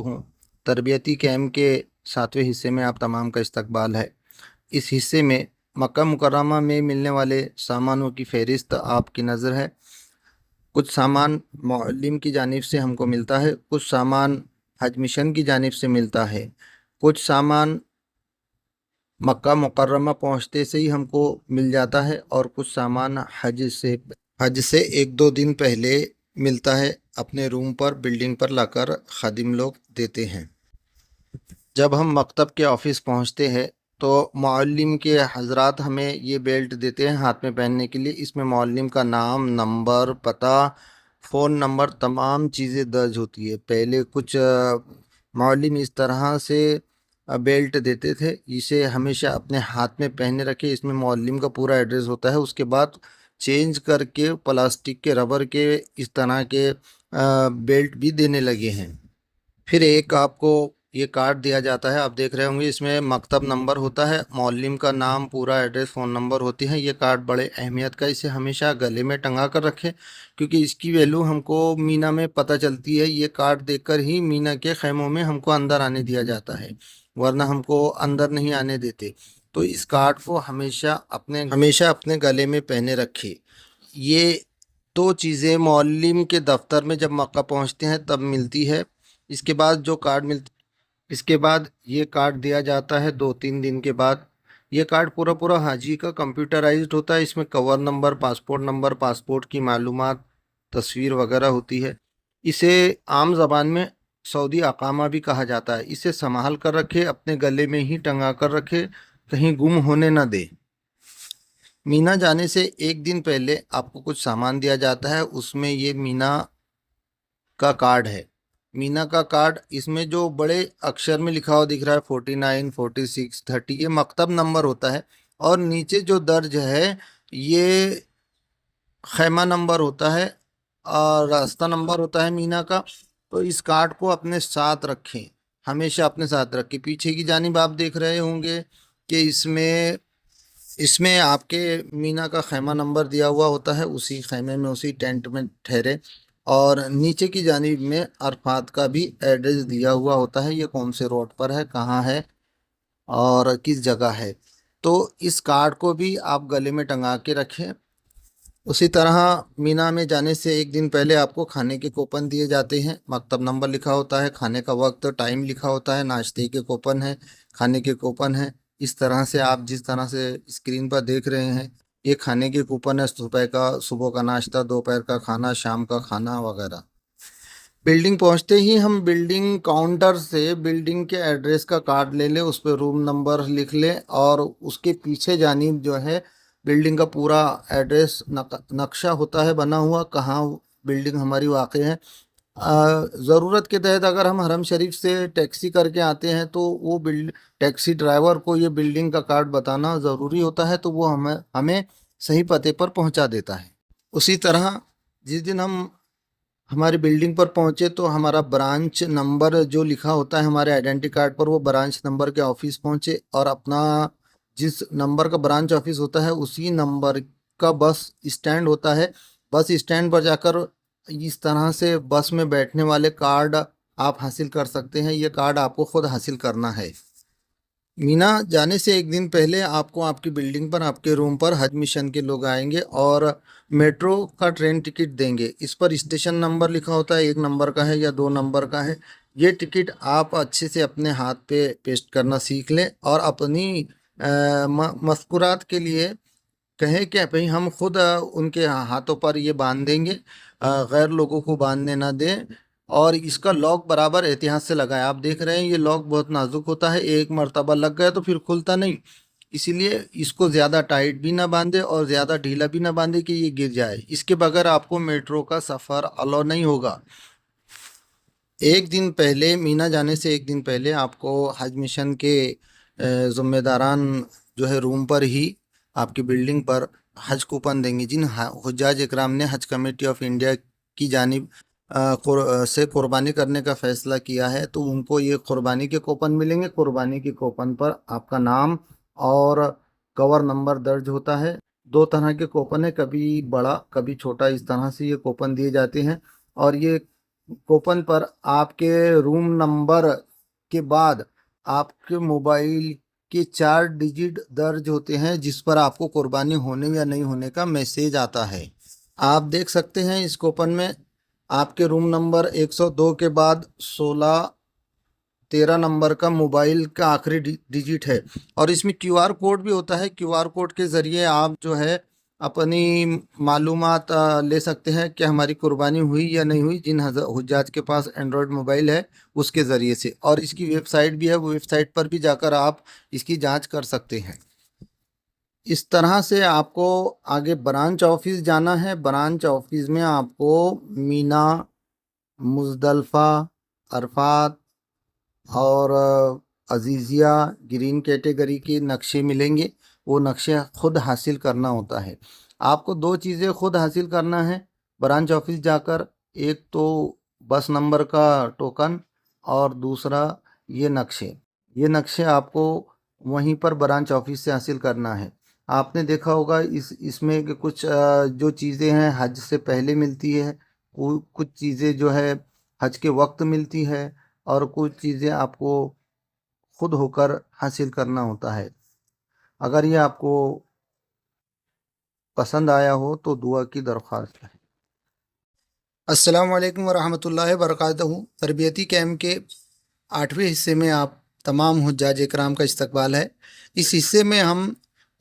تربیتی کیمپ کے 7ویں حصے میں آپ تمام کا استقبال ہے۔ اس حصے میں مکہ مکرمہ میں ملنے والے سامانوں کی فہرست آپ کی نظر ہے۔ کچھ سامان معلم کی جانب سے ہم کو ملتا ہے، کچھ سامان حج مشن کی جانب سے ملتا ہے، کچھ سامان مکہ مکرمہ پہنچتے سے ہی ہم کو مل جاتا ہے، اور کچھ سامان حج سے 1-2 دن پہلے ملتا ہے، اپنے روم پر، بلڈنگ پر لا کر خادم لوگ دیتے ہیں۔ جب ہم مکتب کے آفس پہنچتے ہیں تو معلم کے حضرات ہمیں یہ بیلٹ دیتے ہیں ہاتھ میں پہننے کے لیے۔ اس میں معلم کا نام، نمبر، پتہ، فون نمبر، تمام چیزیں درج ہوتی ہے۔ پہلے کچھ معلم اس طرح سے بیلٹ دیتے تھے، اسے ہمیشہ اپنے ہاتھ میں پہنے رکھے، اس میں معلم کا پورا ایڈریس ہوتا ہے۔ اس کے بعد چینج کر کے پلاسٹک کے، ربر کے اس طرح کے بیلٹ بھی دینے لگے ہیں۔ پھر ایک آپ کو یہ کارڈ دیا جاتا ہے، آپ دیکھ رہے ہوں گے، اس میں مکتب نمبر ہوتا ہے، معلم کا نام، پورا ایڈریس، فون نمبر ہوتی ہے۔ یہ کارڈ بڑے اہمیت کا، اسے ہمیشہ گلے میں ٹنگا کر رکھے، کیونکہ اس کی ویلیو ہم کو مینا میں پتہ چلتی ہے۔ یہ کارڈ دیکھ کر ہی مینا کے خیموں میں ہم کو اندر آنے دیا جاتا ہے، ورنہ ہم کو اندر نہیں آنے دیتے۔ تو اس کارڈ کو ہمیشہ اپنے گلے میں پہنے رکھے۔ یہ 2 چیزیں معلم کے دفتر میں جب مکہ پہنچتے ہیں تب ملتی ہے۔ اس کے بعد یہ کارڈ دیا جاتا ہے 2-3 دن کے بعد۔ یہ کارڈ پورا حاجی کا کمپیوٹرائزڈ ہوتا ہے، اس میں کور نمبر، پاسپورٹ کی معلومات، تصویر وغیرہ ہوتی ہے۔ اسے عام زبان میں سعودی اقامہ بھی کہا جاتا ہے۔ اسے سنبھال کر رکھے، اپنے گلے میں ہی ٹنگا کر رکھے، کہیں گم ہونے نہ دے۔ مینا جانے سے ایک دن پہلے آپ کو کچھ سامان دیا جاتا ہے، اس میں یہ مینا کا کارڈ ہے۔ مینا کا کارڈ، اس میں جو بڑے اکشر میں لکھا ہوا دکھ رہا ہے 49 46 30، یہ مکتب نمبر ہوتا ہے، اور نیچے جو درج ہے یہ خیمہ نمبر ہوتا ہے اور راستہ نمبر ہوتا ہے مینا کا۔ تو اس کارڈ کو اپنے ساتھ رکھیں، ہمیشہ اپنے ساتھ رکھیں۔ پیچھے کی جانب آپ دیکھ رہے ہوں گے کہ اس میں آپ کے مینا کا خیمہ نمبر دیا ہوا ہوتا ہے، اسی خیمے میں اسی ٹینٹ میں ٹھہرے۔ اور نیچے کی جانب میں عرفات کا بھی ایڈریس دیا ہوا ہوتا ہے، یہ کون سے روڈ پر ہے، کہاں ہے اور کس جگہ ہے۔ تو اس کارڈ کو بھی آپ گلے میں ٹنگا کے رکھیں۔ اسی طرح مینا میں جانے سے ایک دن پہلے آپ کو کھانے کے کوپن دیے جاتے ہیں، مکتب نمبر لکھا ہوتا ہے، کھانے کا وقت ٹائم لکھا ہوتا ہے، ناشتے کے کوپن ہے، کھانے کے کوپن ہے۔ اس طرح سے آپ جس طرح سے اسکرین پر دیکھ رہے ہیں، یہ کھانے کے کوپن ہے، صبح کا ناشتہ، دوپہر کا کھانا، شام کا کھانا وغیرہ۔ بلڈنگ پہنچتے ہی ہم بلڈنگ کاؤنٹر سے بلڈنگ کے ایڈریس کا کارڈ لے لیں، اس پہ روم نمبر لکھ لیں، اور اس کے پیچھے جانب جو ہے بلڈنگ کا پورا ایڈریس نقشہ ہوتا ہے بنا ہوا، کہاں بلڈنگ ہماری واقع ہے۔ ضرورت کے تحت اگر ہم حرم شریف سے ٹیکسی کر کے آتے ہیں تو وہ ٹیکسی ڈرائیور کو یہ بلڈنگ کا کارڈ بتانا ضروری ہوتا ہے، تو وہ ہمیں صحیح پتے پر پہنچا دیتا ہے۔ اسی طرح جس دن ہم ہماری بلڈنگ پر پہنچے تو ہمارا برانچ نمبر جو لکھا ہوتا ہے ہمارے آئیڈینٹی کارڈ پر، وہ برانچ نمبر کے آفس پہنچے، اور اپنا جس نمبر کا برانچ آفس ہوتا ہے اسی نمبر کا بس اسٹینڈ ہوتا ہے، بس اسٹینڈ پر جا کر اس طرح سے بس میں بیٹھنے والے کارڈ آپ حاصل کر سکتے ہیں۔ یہ کارڈ آپ کو خود حاصل کرنا ہے۔ مینا جانے سے ایک دن پہلے آپ کو آپ کی بلڈنگ پر، آپ کے روم پر حج مشن کے لوگ آئیں گے اور میٹرو کا ٹرین ٹکٹ دیں گے۔ اس پر اسٹیشن نمبر لکھا ہوتا ہے، 1 نمبر کا ہے یا 2 نمبر کا ہے۔ یہ ٹکٹ آپ اچھے سے اپنے ہاتھ پہ پیسٹ کرنا سیکھ لیں، اور اپنی مذکورات کے لیے کہیں کہ بھئی ہم خود ان کے ہاتھوں پر یہ باندھ دیں گے، غیر لوگوں کو باندھنے نہ دیں۔ اور اس کا لاک برابر احتیاط سے لگائیں۔ آپ دیکھ رہے ہیں یہ لاک بہت نازک ہوتا ہے، ایک مرتبہ لگ گیا تو پھر کھلتا نہیں، اسی لیے اس کو زیادہ ٹائٹ بھی نہ باندھے اور زیادہ ڈھیلا بھی نہ باندھے کہ یہ گر جائے۔ اس کے بغیر آپ کو میٹرو کا سفر الاؤ نہیں ہوگا۔ ایک دن پہلے، مینا جانے سے ایک دن پہلے آپ کو حج مشن کے ذمہ داران جو ہے روم پر ہی آپ کی بلڈنگ پر حج کوپن دیں گے۔ جن حجاج اکرام نے حج کمیٹی آف انڈیا کی جانب سے قربانی کرنے کا فیصلہ کیا ہے، تو ان کو یہ قربانی کے کوپن ملیں گے۔ قربانی کے کوپن پر آپ کا نام اور کور نمبر درج ہوتا ہے۔ 2 طرح کے کوپن ہیں، کبھی بڑا کبھی چھوٹا، اس طرح سے یہ کوپن دیے جاتے ہیں۔ اور یہ کوپن پر آپ کے روم نمبر کے بعد آپ کے موبائل کے 4 ڈیجٹ درج ہوتے ہیں، جس پر آپ کو قربانی ہونے یا نہیں ہونے کا میسیج آتا ہے۔ آپ دیکھ سکتے ہیں اس کوپن میں آپ کے روم نمبر 102 کے بعد 13 نمبر کا موبائل کا آخری ڈیجٹ ہے، اور اس میں کیو آر کوڈ بھی ہوتا ہے۔ کیو آر کوڈ کے ذریعے آپ جو ہے اپنی معلومات لے سکتے ہیں کہ ہماری قربانی ہوئی یا نہیں ہوئی، جن حجاج کے پاس اینڈرائڈ موبائل ہے اس کے ذریعے سے۔ اور اس کی ویب سائٹ بھی ہے، وہ ویب سائٹ پر بھی جا کر آپ اس کی جانچ کر سکتے ہیں۔ اس طرح سے آپ کو آگے برانچ آفس جانا ہے۔ برانچ آفس میں آپ کو مینا، مزدلفہ، عرفات اور عزیزیہ گرین کیٹیگری کے نقشے ملیں گے، وہ نقشے خود حاصل کرنا ہوتا ہے۔ آپ کو 2 چیزیں خود حاصل کرنا ہے برانچ آفس جا کر، ایک تو بس نمبر کا ٹوکن، اور دوسرا یہ نقشے آپ کو وہیں پر برانچ آفس سے حاصل کرنا ہے۔ آپ نے دیکھا ہوگا اس میں کہ کچھ جو چیزیں ہیں حج سے پہلے ملتی ہے، کچھ چیزیں جو ہے حج کے وقت ملتی ہے، اور کچھ چیزیں آپ کو خود ہو کر حاصل کرنا ہوتا ہے۔ اگر یہ آپ کو پسند آیا ہو تو دعا کی درخواست ہے۔ السلام علیکم ورحمۃ اللہ وبرکاتہ۔ تربیتی کیمپ کے 8ویں حصے میں آپ تمام حجاج اکرام کا استقبال ہے۔ اس حصے میں ہم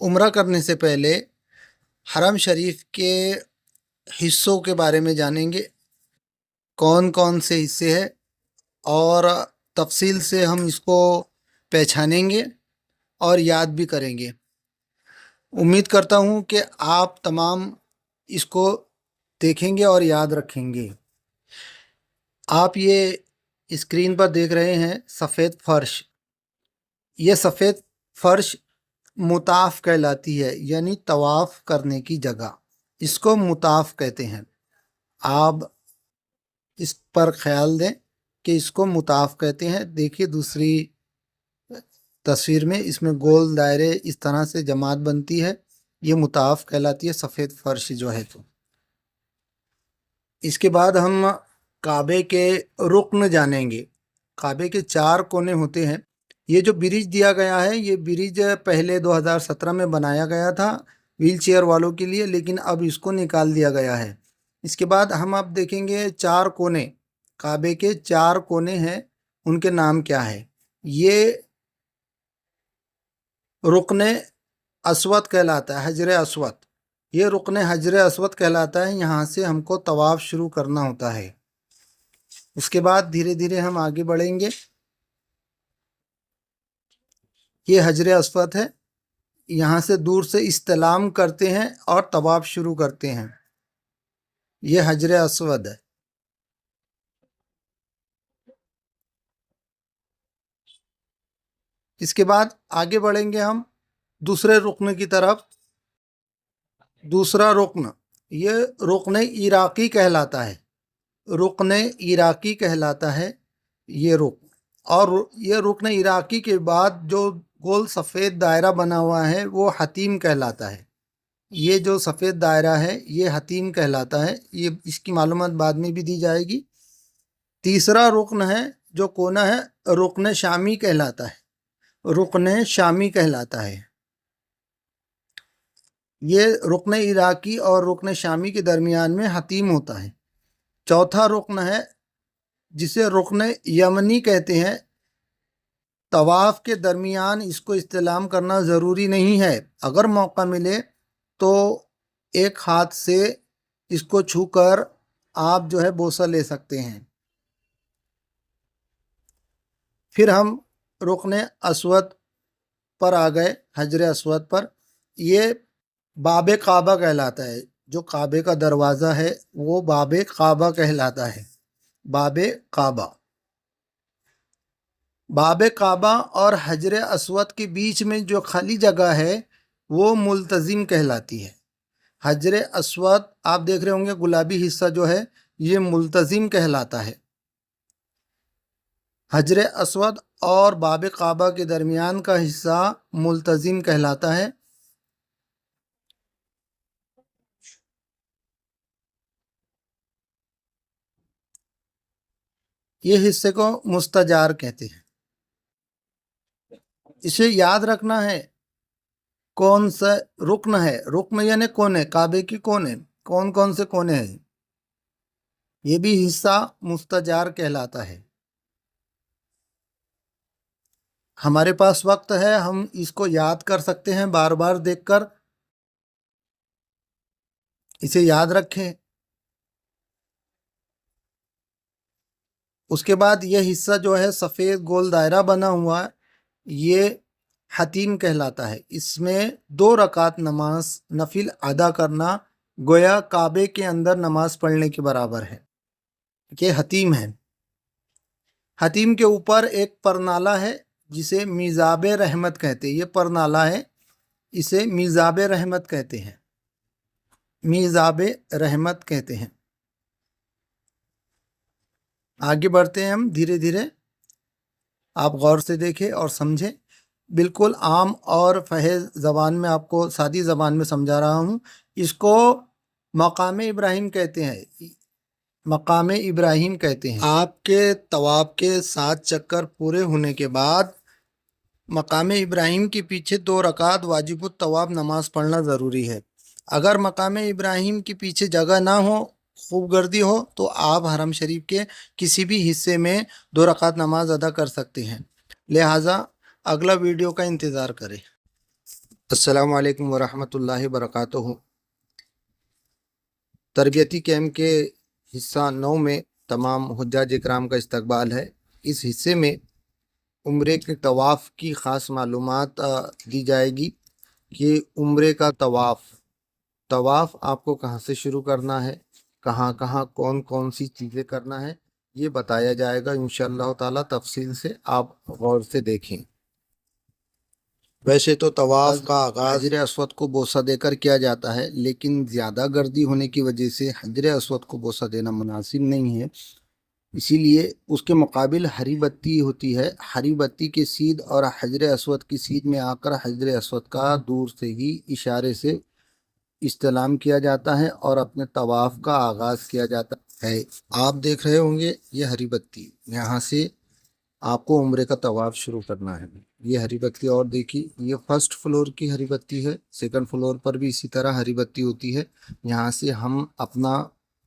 عمرہ کرنے سے پہلے حرم شریف کے حصوں کے بارے میں جانیں گے۔ کون کون سے حصے ہیں اور تفصیل سے ہم اس کو پہچانیں گے اور یاد بھی کریں گے۔ امید کرتا ہوں کہ آپ تمام اس کو دیکھیں گے اور یاد رکھیں گے۔ آپ یہ اسکرین پر دیکھ رہے ہیں سفید فرش۔ یہ سفید فرش مطاف کہلاتی ہے، یعنی طواف کرنے کی جگہ، اس کو مطاف کہتے ہیں۔ آپ اس پر خیال دیں کہ اس کو مطاف کہتے ہیں۔ دیکھیے دوسری تصویر میں اس میں گول دائرے اس طرح سے جماعت بنتی ہے، یہ مطاف کہلاتی ہے سفید فرش جو ہے۔ تو اس کے بعد ہم کعبے کے رکن جانیں گے۔ کعبے کے 4 کونے ہوتے ہیں۔ یہ جو برج دیا گیا ہے، یہ برج پہلے 2017 میں بنایا گیا تھا ویل چیئر والوں کے لیے، لیکن اب اس کو نکال دیا گیا ہے۔ اس کے بعد ہم اب دیکھیں گے 4 کونے، کعبے کے 4 کونے ہیں، ان کے نام کیا ہے۔ یہ رکن اسود کہلاتا ہے، حجر اسود، یہ رکن حجر اسود کہلاتا ہے۔ یہاں سے ہم کو طواف شروع کرنا ہوتا ہے۔ اس کے بعد دھیرے دھیرے ہم آگے بڑھیں گے۔ یہ حجر اسود ہے، یہاں سے دور سے استلام کرتے ہیں اور طواف شروع کرتے ہیں۔ یہ حجر اسود ہے۔ اس کے بعد آگے بڑھیں گے ہم دوسرے رکن کی طرف۔ دوسرا رکن، یہ رکن عراقی کہلاتا ہے، رکن عراقی کہلاتا ہے یہ رکن۔ اور یہ رکن عراقی کے بعد جو گول سفید دائرہ بنا ہوا ہے وہ حتیم کہلاتا ہے۔ یہ جو سفید دائرہ ہے یہ حتیم کہلاتا ہے، یہ اس کی معلومات بعد میں بھی دی جائے گی۔ تیسرا رکن ہے جو کونا ہے، رکن شامی کہلاتا ہے، رکن شامی کہلاتا ہے۔ یہ رکن عراقی اور رکن شامی کے درمیان میں حتیم ہوتا ہے۔ چوتھا رکن ہے جسے رکن یمنی کہتے ہیں۔ طواف کے درمیان اس کو استلام کرنا ضروری نہیں ہے، اگر موقع ملے تو ایک ہاتھ سے اس کو چھو کر آپ جو ہے بوسہ لے سکتے ہیں۔ پھر ہم رکن اسود پر آ گئے، حجر اسود پر۔ یہ باب کعبہ کہلاتا ہے، جو کعبے کا دروازہ ہے وہ باب کعبہ کہلاتا ہے، باب کعبہ۔ باب کعبہ اور حجر اسود کے بیچ میں جو خالی جگہ ہے وہ ملتزم کہلاتی ہے۔ حجر اسود آپ دیکھ رہے ہوں گے گلابی حصہ جو ہے یہ ملتزم کہلاتا ہے۔ حجر اسود اور باب کعبہ کے درمیان کا حصہ ملتزم کہلاتا ہے۔ یہ حصے کو مستجار کہتے ہیں۔ اسے یاد رکھنا ہے کون سا رکن ہے، رکن یعنی کونے، کعبے کی کونے، کون کون سے کونے ہیں، یہ بھی حصہ مستجار کہلاتا ہے۔ ہمارے پاس وقت ہے، ہم اس کو یاد کر سکتے ہیں بار بار دیکھ کر، اسے یاد رکھیں۔ اس کے بعد یہ حصہ جو ہے سفید گول دائرہ بنا ہوا ہے، یہ حتیم کہلاتا ہے۔ اس میں 2 رکعت نماز نفل ادا کرنا گویا کعبے کے اندر نماز پڑھنے کے برابر ہے، کہ حتیم ہے۔ حتیم کے اوپر ایک پرنالہ ہے جسے میزاب رحمت کہتے ہیں، یہ پرنالہ ہے، اسے میزاب رحمت کہتے ہیں، میزاب رحمت کہتے ہیں۔ آگے بڑھتے ہیں ہم دھیرے دھیرے، آپ غور سے دیکھیں اور سمجھیں۔ بالکل عام اور فہم زبان میں آپ کو سادی زبان میں سمجھا رہا ہوں۔ اس کو مقام ابراہیم کہتے ہیں، مقام ابراہیم کہتے ہیں۔ آپ کے طواف کے 7 چکر پورے ہونے کے بعد مقام ابراہیم کے پیچھے 2 رکعت واجب الطواف نماز پڑھنا ضروری ہے۔ اگر مقام ابراہیم کے پیچھے جگہ نہ ہو، خوب گردی ہو، تو آپ حرم شریف کے کسی بھی حصے میں 2 رکعت نماز ادا کر سکتے ہیں۔ لہٰذا اگلا ویڈیو کا انتظار کریں۔ السلام علیکم ورحمۃ اللہ وبرکاتہ۔ تربیتی کیمپ کے حصہ 9 میں تمام حجاج اکرام کا استقبال ہے۔ اس حصے میں عمرے کے طواف کی خاص معلومات دی جائے گی کہ عمرے کا طواف آپ کو کہاں سے شروع کرنا ہے، کہاں کہاں کون کون سی چیزیں کرنا ہے، یہ بتایا جائے گا انشاءاللہ تعالی تفصیل سے، آپ غور سے دیکھیں۔ ویسے تو طواف کا آغاز حجر اسود کو بوسہ دے کر کیا جاتا ہے، لیکن زیادہ گردی ہونے کی وجہ سے حجر اسود کو بوسہ دینا مناسب نہیں ہے، اسی لیے اس کے مقابل ہری بتی ہوتی ہے۔ ہری بتی کے سیدھ اور حجر اسود کی سیدھ میں آ کر حجر اسود کا دور سے ہی اشارے سے استلام کیا جاتا ہے اور اپنے طواف کا آغاز کیا جاتا ہے۔ آپ دیکھ رہے ہوں گے یہ ہری بتی، یہاں سے آپ کو عمرے کا طواف شروع کرنا ہے۔ یہ ہری بتی اور دیکھیے، یہ فرسٹ فلور کی ہری بتی ہے، سیکنڈ فلور پر بھی اسی طرح ہری بتی ہوتی ہے۔ یہاں سے ہم اپنا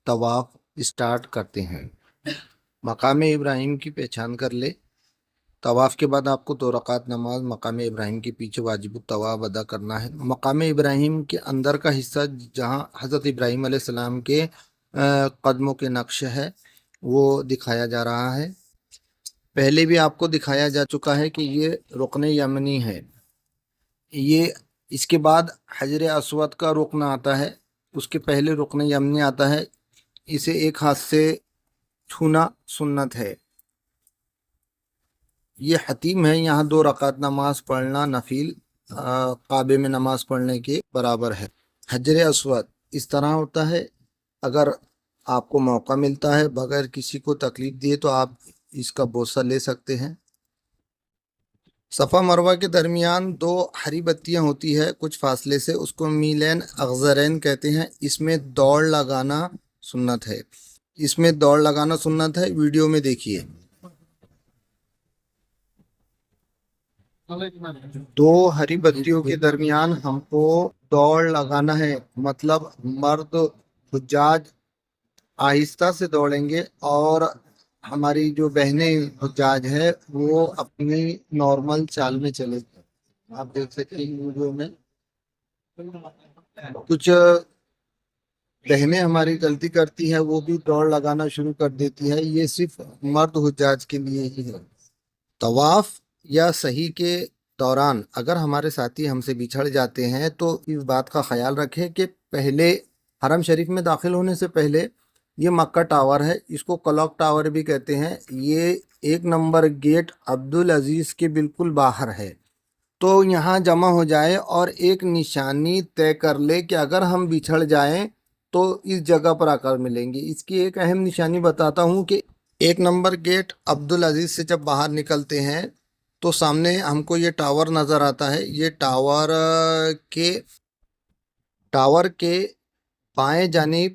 طواف اسٹارٹ کرتے ہیں۔ مقام ابراہیم کی پہچان کر لے۔ طواف کے بعد آپ کو 2 رکعت نماز مقام ابراہیم کے پیچھے واجب الطواف ادا کرنا ہے۔ مقام ابراہیم کے اندر کا حصہ جہاں حضرت ابراہیم علیہ السلام کے قدموں کے نقش ہے وہ دکھایا جا رہا ہے۔ پہلے بھی آپ کو دکھایا جا چکا ہے کہ یہ رکن یمنی ہے، یہ اس کے بعد حجر اسود کا رکن آتا ہے، اس کے پہلے رکن یمنی آتا ہے، اسے ایک ہاتھ سے چھونا سنت ہے۔ یہ حتیم ہے، یہاں 2 رکعت نماز پڑھنا نفل کعبے میں نماز پڑھنے کے برابر ہے۔ حجر اسود اس طرح ہوتا ہے، اگر آپ کو موقع ملتا ہے بغیر کسی کو تکلیف دیے تو آپ اس کا بوسہ لے سکتے ہیں۔ صفا مروہ کے درمیان 2 ہری بتیاں ہوتی ہے کچھ فاصلے سے، اس کو میلین اخضرین کہتے ہیں۔ اس میں دوڑ لگانا سنت ہے، ویڈیو میں دیکھیے۔ 2 ہری بتیوں کے درمیان ہم کو دوڑ لگانا ہے، مطلب مرد حجاج آہستہ سے دوڑیں گے اور ہماری جو بہنیں حجاج ہے وہ اپنی نارمل چال میں چلے گی۔ آپ دیکھ سکتے ہیں ویڈیو میں کچھ بہنیں ہماری غلطی کرتی ہیں، وہ بھی دوڑ لگانا شروع کر دیتی ہے، یہ صرف مرد حجاج کے لیے ہی ہے۔ طواف یا صحیح کے دوران اگر ہمارے ساتھی ہم سے بچھڑ جاتے ہیں تو اس بات کا خیال رکھیں کہ پہلے حرم شریف میں داخل ہونے سے پہلے یہ مکہ ٹاور ہے، اس کو کلاک ٹاور بھی کہتے ہیں، یہ 1 نمبر گیٹ عبدالعزیز کے بالکل باہر ہے، تو یہاں جمع ہو جائے اور ایک نشانی طے کر لے کہ اگر ہم بچھڑ جائیں تو اس جگہ پر آ کر ملیں گے۔ اس کی ایک اہم نشانی بتاتا ہوں کہ 1 نمبر گیٹ عبدالعزیز سے جب باہر نکلتے ہیں تو سامنے ہم کو یہ ٹاور نظر آتا ہے، یہ ٹاور کے بائیں جانب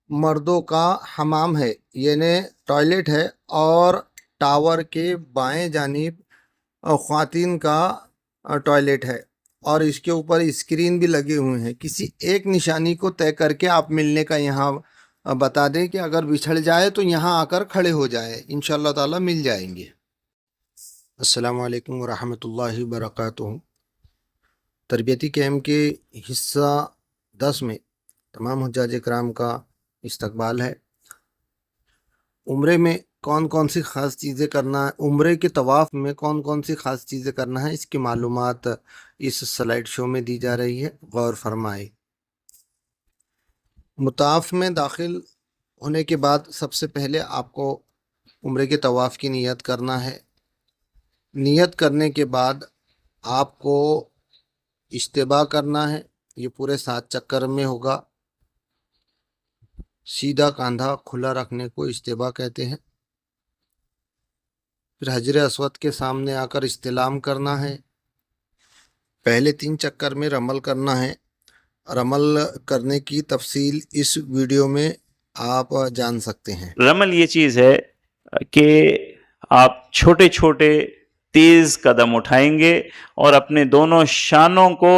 مردوں کا حمام ہے، یعنی ٹوائلٹ ہے، اور ٹاور کے بائیں جانب خواتین کا ٹوائلٹ ہے، اور اس کے اوپر اسکرین بھی لگے ہوئے ہیں۔ کسی ایک نشانی کو طے کر کے آپ ملنے کا یہاں بتا دیں کہ اگر بچھڑ جائے تو یہاں آ کر کھڑے ہو جائے، انشاءاللہ تعالی مل جائیں گے۔ السلام علیکم ورحمۃ اللہ وبرکاتہ۔ تربیتی کیمپ کے حصہ 10 میں تمام حجاج اکرام کا استقبال ہے۔ عمرے میں کون کون سی خاص چیزیں کرنا ہے، عمرے کے طواف میں کون کون سی خاص چیزیں کرنا ہے، اس کی معلومات اس سلائیڈ شو میں دی جا رہی ہے، غور فرمائیں۔ مطاف میں داخل ہونے کے بعد سب سے پہلے آپ کو عمرے کے طواف کی نیت کرنا ہے۔ نیت کرنے کے بعد آپ کو اجتباء کرنا ہے، یہ پورے 7 چکر میں ہوگا۔ سیدھا کاندھا کھلا رکھنے کو اجتباء کہتے ہیں۔ پھر حجر اسود کے سامنے آ کر استلام کرنا ہے۔ پہلے 3 چکر میں رمل کرنا ہے۔ رمل کرنے کی تفصیل اس ویڈیو میں آپ جان سکتے ہیں۔ رمل یہ چیز ہے کہ آپ چھوٹے چھوٹے تیز قدم اٹھائیں گے اور اپنے دونوں شانوں کو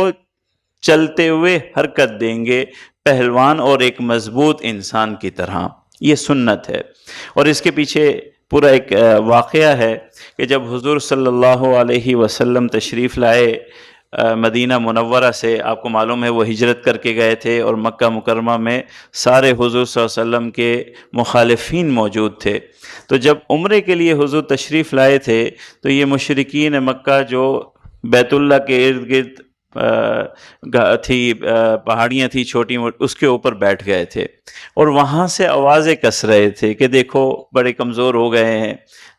چلتے ہوئے حرکت دیں گے، پہلوان اور ایک مضبوط انسان کی طرح۔ یہ سنت ہے، اور اس کے پیچھے پورا ایک واقعہ ہے کہ جب حضور صلی اللہ علیہ وسلم تشریف لائے مدینہ منورہ سے، آپ کو معلوم ہے وہ ہجرت کر کے گئے تھے، اور مکہ مکرمہ میں سارے حضور صلی اللہ علیہ وسلم کے مخالفین موجود تھے۔ تو جب عمرے کے لیے حضور تشریف لائے تھے تو یہ مشرکین مکہ جو بیت اللہ کے ارد گرد پہاڑیاں تھی چھوٹی موٹی، اس کے اوپر بیٹھ گئے تھے، اور وہاں سے آوازیں کس رہے تھے کہ دیکھو بڑے کمزور ہو گئے ہیں،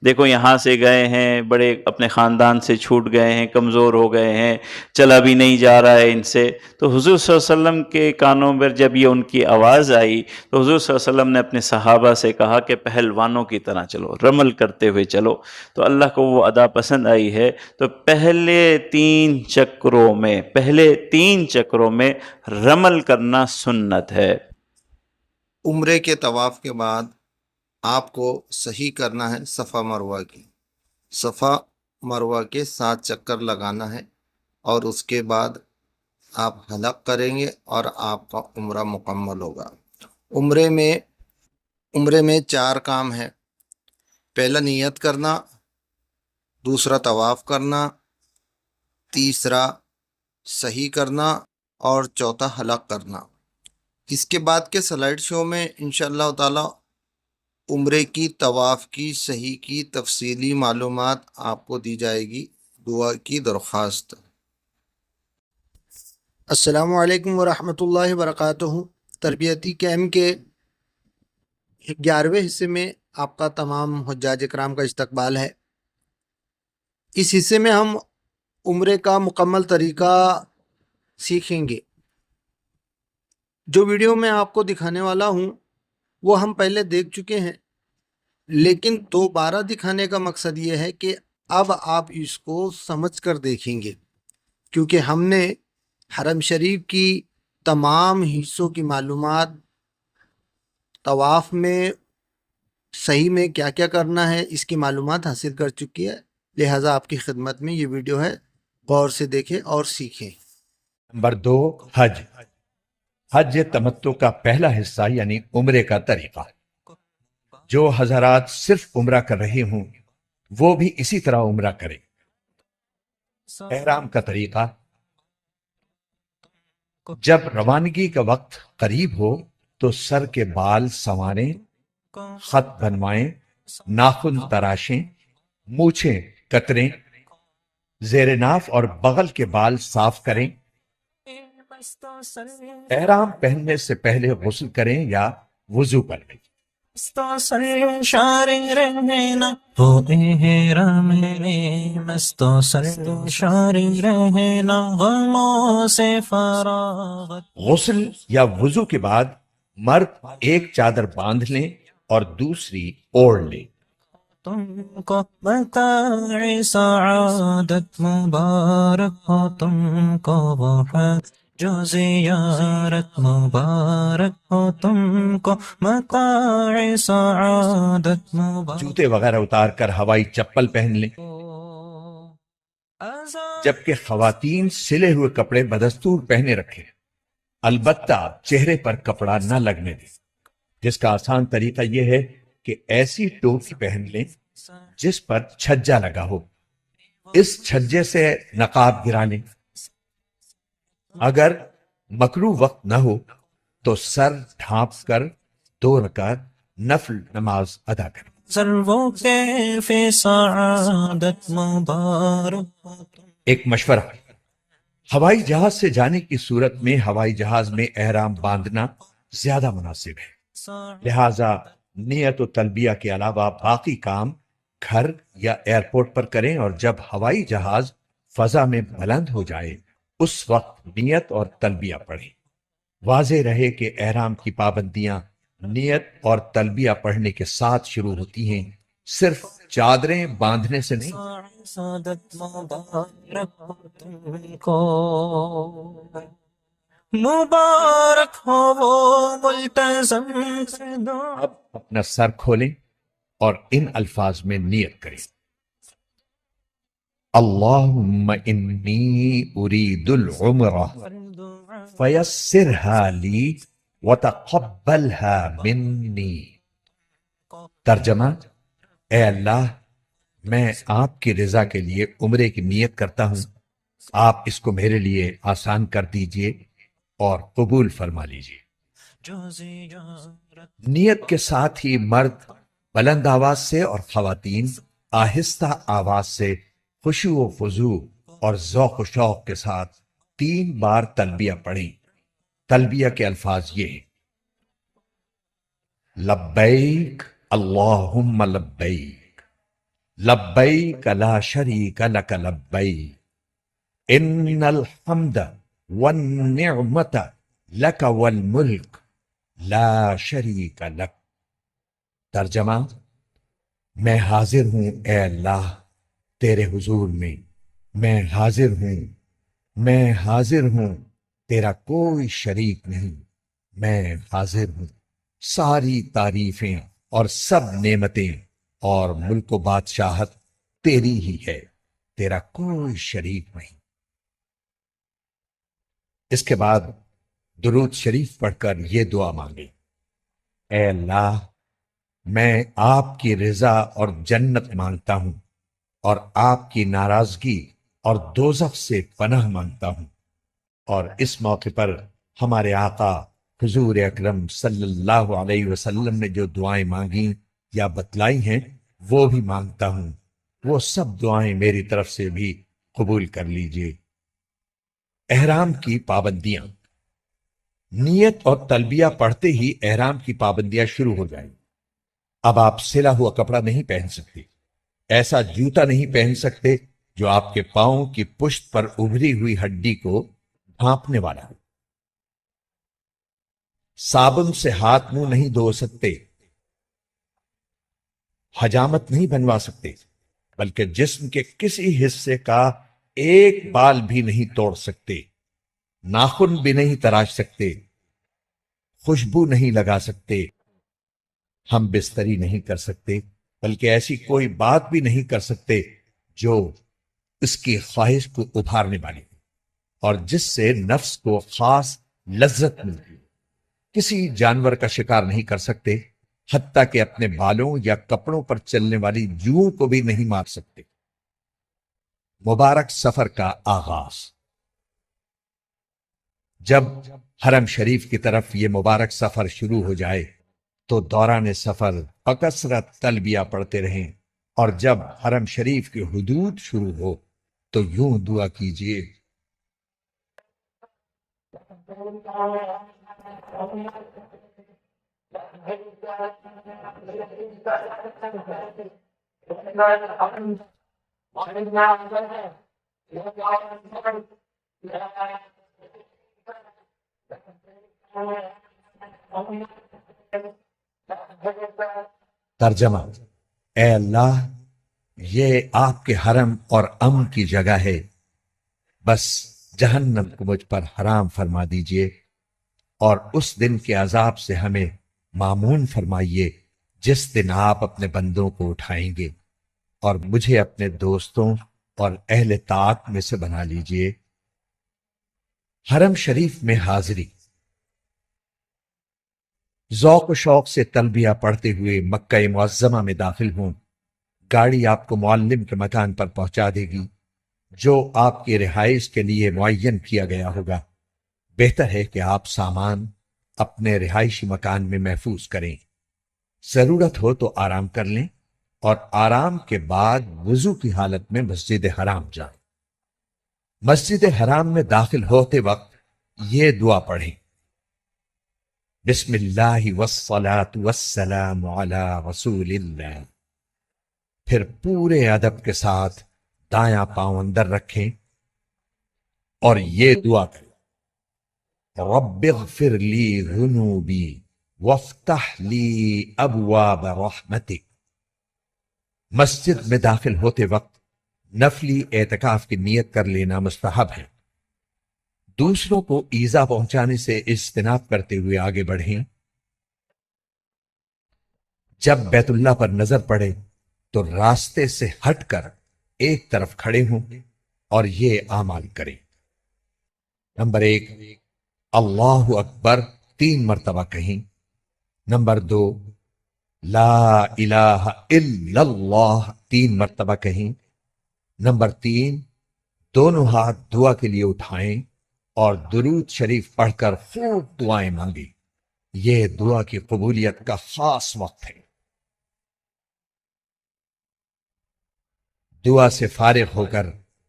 دیکھو یہاں سے گئے ہیں، بڑے اپنے خاندان سے چھوٹ گئے ہیں، کمزور ہو گئے ہیں، چلا بھی نہیں جا رہا ہے ان سے۔ تو حضور صلی اللہ علیہ وسلم کے کانوں پر جب یہ ان کی آواز آئی تو حضور صلی اللہ علیہ وسلم نے اپنے صحابہ سے کہا کہ پہلوانوں کی طرح چلو، رمل کرتے ہوئے چلو۔ تو اللہ کو وہ ادا پسند آئی ہے، تو پہلے تین چکروں میں رمل کرنا سنت ہے۔ عمرے کے طواف کے بعد آپ کو صحیح کرنا ہے صفا مروہ کی، صفا مروہ کے 7 چکر لگانا ہے، اور اس کے بعد آپ حلق کریں گے اور آپ کا عمرہ مکمل ہوگا۔ عمرے میں 4 کام ہیں: پہلا نیت کرنا، دوسرا طواف کرنا، تیسرا صحیح کرنا، اور چوتھا حلق کرنا۔ اس کے بعد کے سلائیڈ شو میں انشاءاللہ تعالی عمرے کی، طواف کی، صحیح کی تفصیلی معلومات آپ کو دی جائے گی۔ دعا کی درخواست۔ السلام علیکم ورحمۃ اللہ وبرکاتہ۔ تربیتی کیمپ کے 11ویں حصے میں آپ کا تمام حجاج اکرام کا استقبال ہے۔ اس حصے میں ہم عمرے کا مکمل طریقہ سیکھیں گے۔ جو ویڈیو میں آپ کو دکھانے والا ہوں وہ ہم پہلے دیکھ چکے ہیں، لیکن دوبارہ دکھانے کا مقصد یہ ہے کہ اب آپ اس کو سمجھ کر دیکھیں گے، کیونکہ ہم نے حرم شریف کی تمام حصوں کی معلومات، طواف میں صحیح میں کیا کیا کرنا ہے، اس کی معلومات حاصل کر چکی ہے، لہٰذا آپ کی خدمت میں یہ ویڈیو ہے، غور سے دیکھیں اور سیکھیں۔ نمبر 2، حج۔ حج تمتع کا پہلا حصہ یعنی عمرے کا طریقہ۔ جو حضرات صرف عمرہ کر رہے ہوں وہ بھی اسی طرح عمرہ کریں۔ احرام کا طریقہ: جب روانگی کا وقت قریب ہو تو سر کے بال سنواریں، خط بنوائیں، ناخن تراشیں، مونچھیں کتریں، زیر ناف اور بغل کے بال صاف کریں۔ احرام پہننے سے پہلے غسل کریں یا وضو کر لیں۔ غسل یا وضو کے بعد مرد ایک چادر باندھ لیں اور دوسری اوڑھ لیں۔ تم کو متاع سعادت مبارک ہو، تم کو وہ جو زیارت مبارک ہو، تم کو متاع سعادت مبارک۔ جوتے وغیرہ اتار کر ہوائی چپل پہن لیں، جبکہ خواتین سلے ہوئے کپڑے بدستور پہنے رکھیں، البتہ چہرے پر کپڑا نہ لگنے دیں۔ جس کا آسان طریقہ یہ ہے کہ ایسی ٹوپی پہن لیں جس پر چھجا لگا ہو، اس چھجے سے نقاب گرا لیں۔ اگر مکروہ وقت نہ ہو تو سر ڈھانپ کر 2 رکعت نفل نماز ادا کریں۔ سرو کے فی سعادت مبارک۔ ایک مشورہ: ہوائی جہاز سے جانے کی صورت میں ہوائی جہاز میں احرام باندھنا زیادہ مناسب ہے، لہذا نیت و تلبیہ کے علاوہ باقی کام گھر یا ایئرپورٹ پر کریں، اور جب ہوائی جہاز فضا میں بلند ہو جائے اس وقت نیت اور تلبیہ پڑھیں۔ واضح رہے کہ احرام کی پابندیاں نیت اور تلبیہ پڑھنے کے ساتھ شروع ہوتی ہیں، صرف چادریں باندھنے سے نہیں۔ سعادت مبارک ہو تم کو، مبارک ہو وہ ملتزم دو۔ اب اپنا سر کھولیں اور ان الفاظ میں نیت کریں: اللہم انی ارید العمرہ فیسرها لی وتقبلها منی۔ ترجمہ: اے اللہ، میں آپ کی رضا کے لیے عمرے کی نیت کرتا ہوں، آپ اس کو میرے لیے آسان کر دیجئے اور قبول فرما لیجئے۔ نیت کے ساتھ ہی مرد بلند آواز سے اور خواتین آہستہ آواز سے خشوع و خضوع اور ذوق و شوق کے ساتھ 3 بار تلبیہ پڑھیں۔ تلبیہ کے الفاظ یہ ہیں: لبیک اللہم لبیک، لبیک لا شریک لک لبیک، ان الحمد والنعمت لک والملک لا شریک لک۔ ترجمہ: میں حاضر ہوں اے اللہ تیرے حضور میں حاضر ہوں تیرا کوئی شریک نہیں، میں حاضر ہوں، ساری تعریفیں اور سب نعمتیں اور ملک و بادشاہت تیری ہی ہے، تیرا کوئی شریک نہیں۔ اس کے بعد درود شریف پڑھ کر یہ دعا مانگیں: اے اللہ، میں آپ کی رضا اور جنت مانگتا ہوں اور آپ کی ناراضگی اور دوزخ سے پناہ مانگتا ہوں، اور اس موقع پر ہمارے آقا حضور اکرم صلی اللہ علیہ وسلم نے جو دعائیں مانگی یا بتلائی ہیں وہ بھی مانگتا ہوں، وہ سب دعائیں میری طرف سے بھی قبول کر لیجئے۔ احرام کی پابندیاں۔ نیت اور تلبیہ پڑھتے ہی احرام کی پابندیاں شروع ہو جائیں۔ اب آپ سلا ہوا کپڑا نہیں پہن سکتے، ایسا جوتا نہیں پہن سکتے جو آپ کے پاؤں کی پشت پر ابھری ہوئی ہڈی کو ڈھانپنے والا ہو۔ صابن سے ہاتھ منہ نہیں دھو سکتے، حجامت نہیں بنوا سکتے، بلکہ جسم کے کسی حصے کا ایک بال بھی نہیں توڑ سکتے، ناخن بھی نہیں تراش سکتے، خوشبو نہیں لگا سکتے، ہم بستری نہیں کر سکتے، بلکہ ایسی کوئی بات بھی نہیں کر سکتے جو اس کی خواہش کو ابھارنے والی ہو اور جس سے نفس کو خاص لذت ملتی ہو۔ کسی جانور کا شکار نہیں کر سکتے، حتیٰ کہ اپنے بالوں یا کپڑوں پر چلنے والی جوؤں کو بھی نہیں مار سکتے۔ مبارک سفر کا آغاز۔ جب حرم شریف کی طرف یہ مبارک سفر شروع ہو جائے تو دوران سفر بکثرت تلبیہ پڑھتے رہیں، اور جب حرم شریف کی حدود شروع ہو تو یوں دعا کیجیے: ترجمہ: اے اللہ، یہ آپ کے حرم اور امن کی جگہ ہے، بس جہنم کو مجھ پر حرام فرما دیجئے اور اس دن کے عذاب سے ہمیں مامون فرمائیے جس دن آپ اپنے بندوں کو اٹھائیں گے، اور مجھے اپنے دوستوں اور اہل طاعت میں سے بنا لیجئے۔ حرم شریف میں حاضری۔ ذوق و شوق سے تلبیہ پڑھتے ہوئے مکہ معظمہ میں داخل ہوں۔ گاڑی آپ کو معلم کے مکان پر پہنچا دے گی جو آپ کی رہائش کے لیے معین کیا گیا ہوگا۔ بہتر ہے کہ آپ سامان اپنے رہائشی مکان میں محفوظ کریں۔ ضرورت ہو تو آرام کر لیں اور آرام کے بعد وضو کی حالت میں مسجد حرام جائیں۔ مسجد حرام میں داخل ہوتے وقت یہ دعا پڑھیں: بسم اللہ والصلاة والسلام علی رسول اللہ۔ پھر پورے ادب کے ساتھ دایاں پاؤں اندر رکھیں اور یہ دعا کریں: رب اغفر لی ذنوبی وافتح لی ابواب رحمتک۔ مسجد میں داخل ہوتے وقت نفلی اعتکاف کی نیت کر لینا مستحب ہے۔ دوسروں کو ایذا پہنچانے سے اجتناب کرتے ہوئے آگے بڑھیں۔ جب بیت اللہ پر نظر پڑے تو راستے سے ہٹ کر ایک طرف کھڑے ہوں اور یہ اعمال کریں: نمبر 1، اللہ اکبر 3 مرتبہ کہیں۔ نمبر 2، لا الہ الا اللہ 3 مرتبہ کہیں۔ نمبر 3، دونوں ہاتھ دعا کے لیے اٹھائیں اور درود شریف پڑھ کر خوب دعائیں مانگیں۔ یہ دعا کی قبولیت کا خاص وقت ہے۔ دعا سے فارغ ہو کر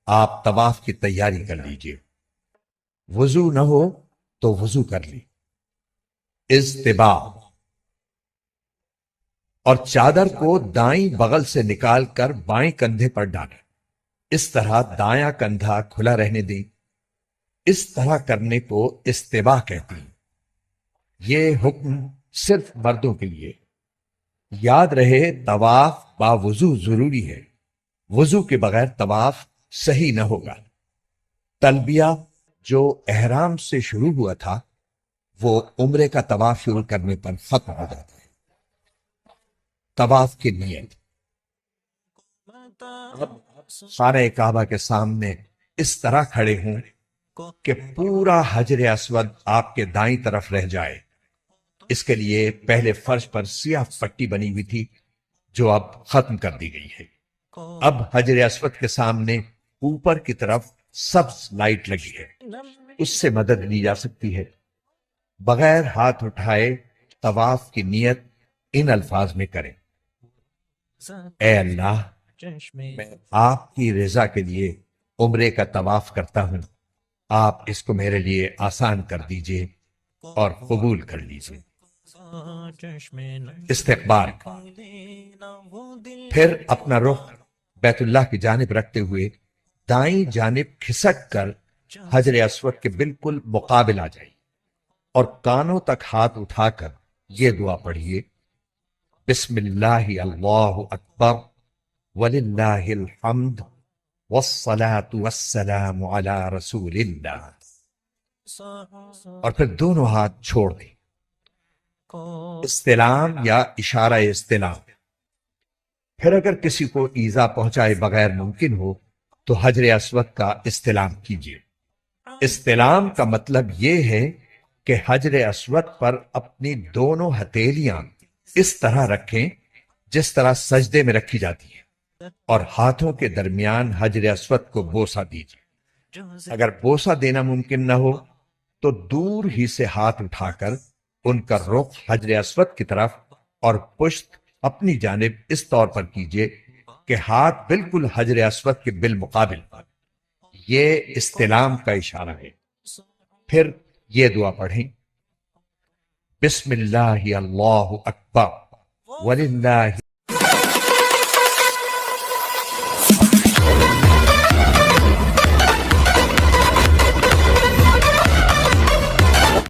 آپ طواف کی تیاری کر لیجئے۔ وضو نہ ہو تو وضو کر لی۔ اضطباء، اور چادر کو دائیں بغل سے نکال کر بائیں کندھے پر ڈالیں۔ اس طرح دایاں کندھا کھلا رہنے دیں۔ اس طرح کرنے کو استباء کہتے ہیں۔ یہ حکم صرف مردوں کے لیے۔ یاد رہے طواف با وضو ضروری ہے۔ وضو کے بغیر طواف صحیح نہ ہوگا۔ تلبیہ جو احرام سے شروع ہوا تھا وہ عمرے کا طواف شروع کرنے پر ختم ہو جاتا ہے۔ طواف کی نیت۔ اب خانہ کعبہ کے سامنے اس طرح کھڑے ہوں کہ پورا حجر اسود آپ کے دائیں طرف رہ جائے۔ اس کے لیے پہلے فرش پر سیاہ پٹی بنی ہوئی تھی جو اب ختم کر دی گئی ہے۔ اب حجر اسود کے سامنے اوپر کی طرف سبز لائٹ لگی ہے، اس سے مدد لی جا سکتی ہے۔ بغیر ہاتھ اٹھائے طواف کی نیت ان الفاظ میں کریں: اے اللہ، میں آپ کی رضا کے لیے عمرے کا طواف کرتا ہوں، آپ اس کو میرے لیے آسان کر دیجئے اور قبول کر لیجئے۔ استقبال، پھر اپنا رخ بیت اللہ کی جانب رکھتے ہوئے دائیں جانب کھسک کر حجر اسود کے بالکل مقابل آ جائیں اور کانوں تک ہاتھ اٹھا کر یہ دعا پڑھیے: بسم اللہ اللہ اکبر وللہ الحمد والصلاة والسلام علی رسول اللہ، اور پھر دونوں ہاتھ چھوڑ دیں۔ استلام یا اشارہ استلام۔ پھر اگر کسی کو ایذا پہنچائے بغیر ممکن ہو تو حجر اسود کا استلام کیجیے۔ استلام کا مطلب یہ ہے کہ حجر اسود پر اپنی دونوں ہتھیلیاں اس طرح رکھیں جس طرح سجدے میں رکھی جاتی ہیں، اور ہاتھوں کے درمیان حجر اسود کو بوسہ دیجیے۔ اگر بوسہ دینا ممکن نہ ہو تو دور ہی سے ہاتھ اٹھا کر ان کا رخ حجر اسود کی طرف اور پشت اپنی جانب اس طور پر کیجیے کہ ہاتھ بالکل حجر اسود کے بالمقابل پر۔ یہ استلام کا اشارہ ہے۔ پھر یہ دعا پڑھیں: بسم اللہ اللہ اکبر وللہ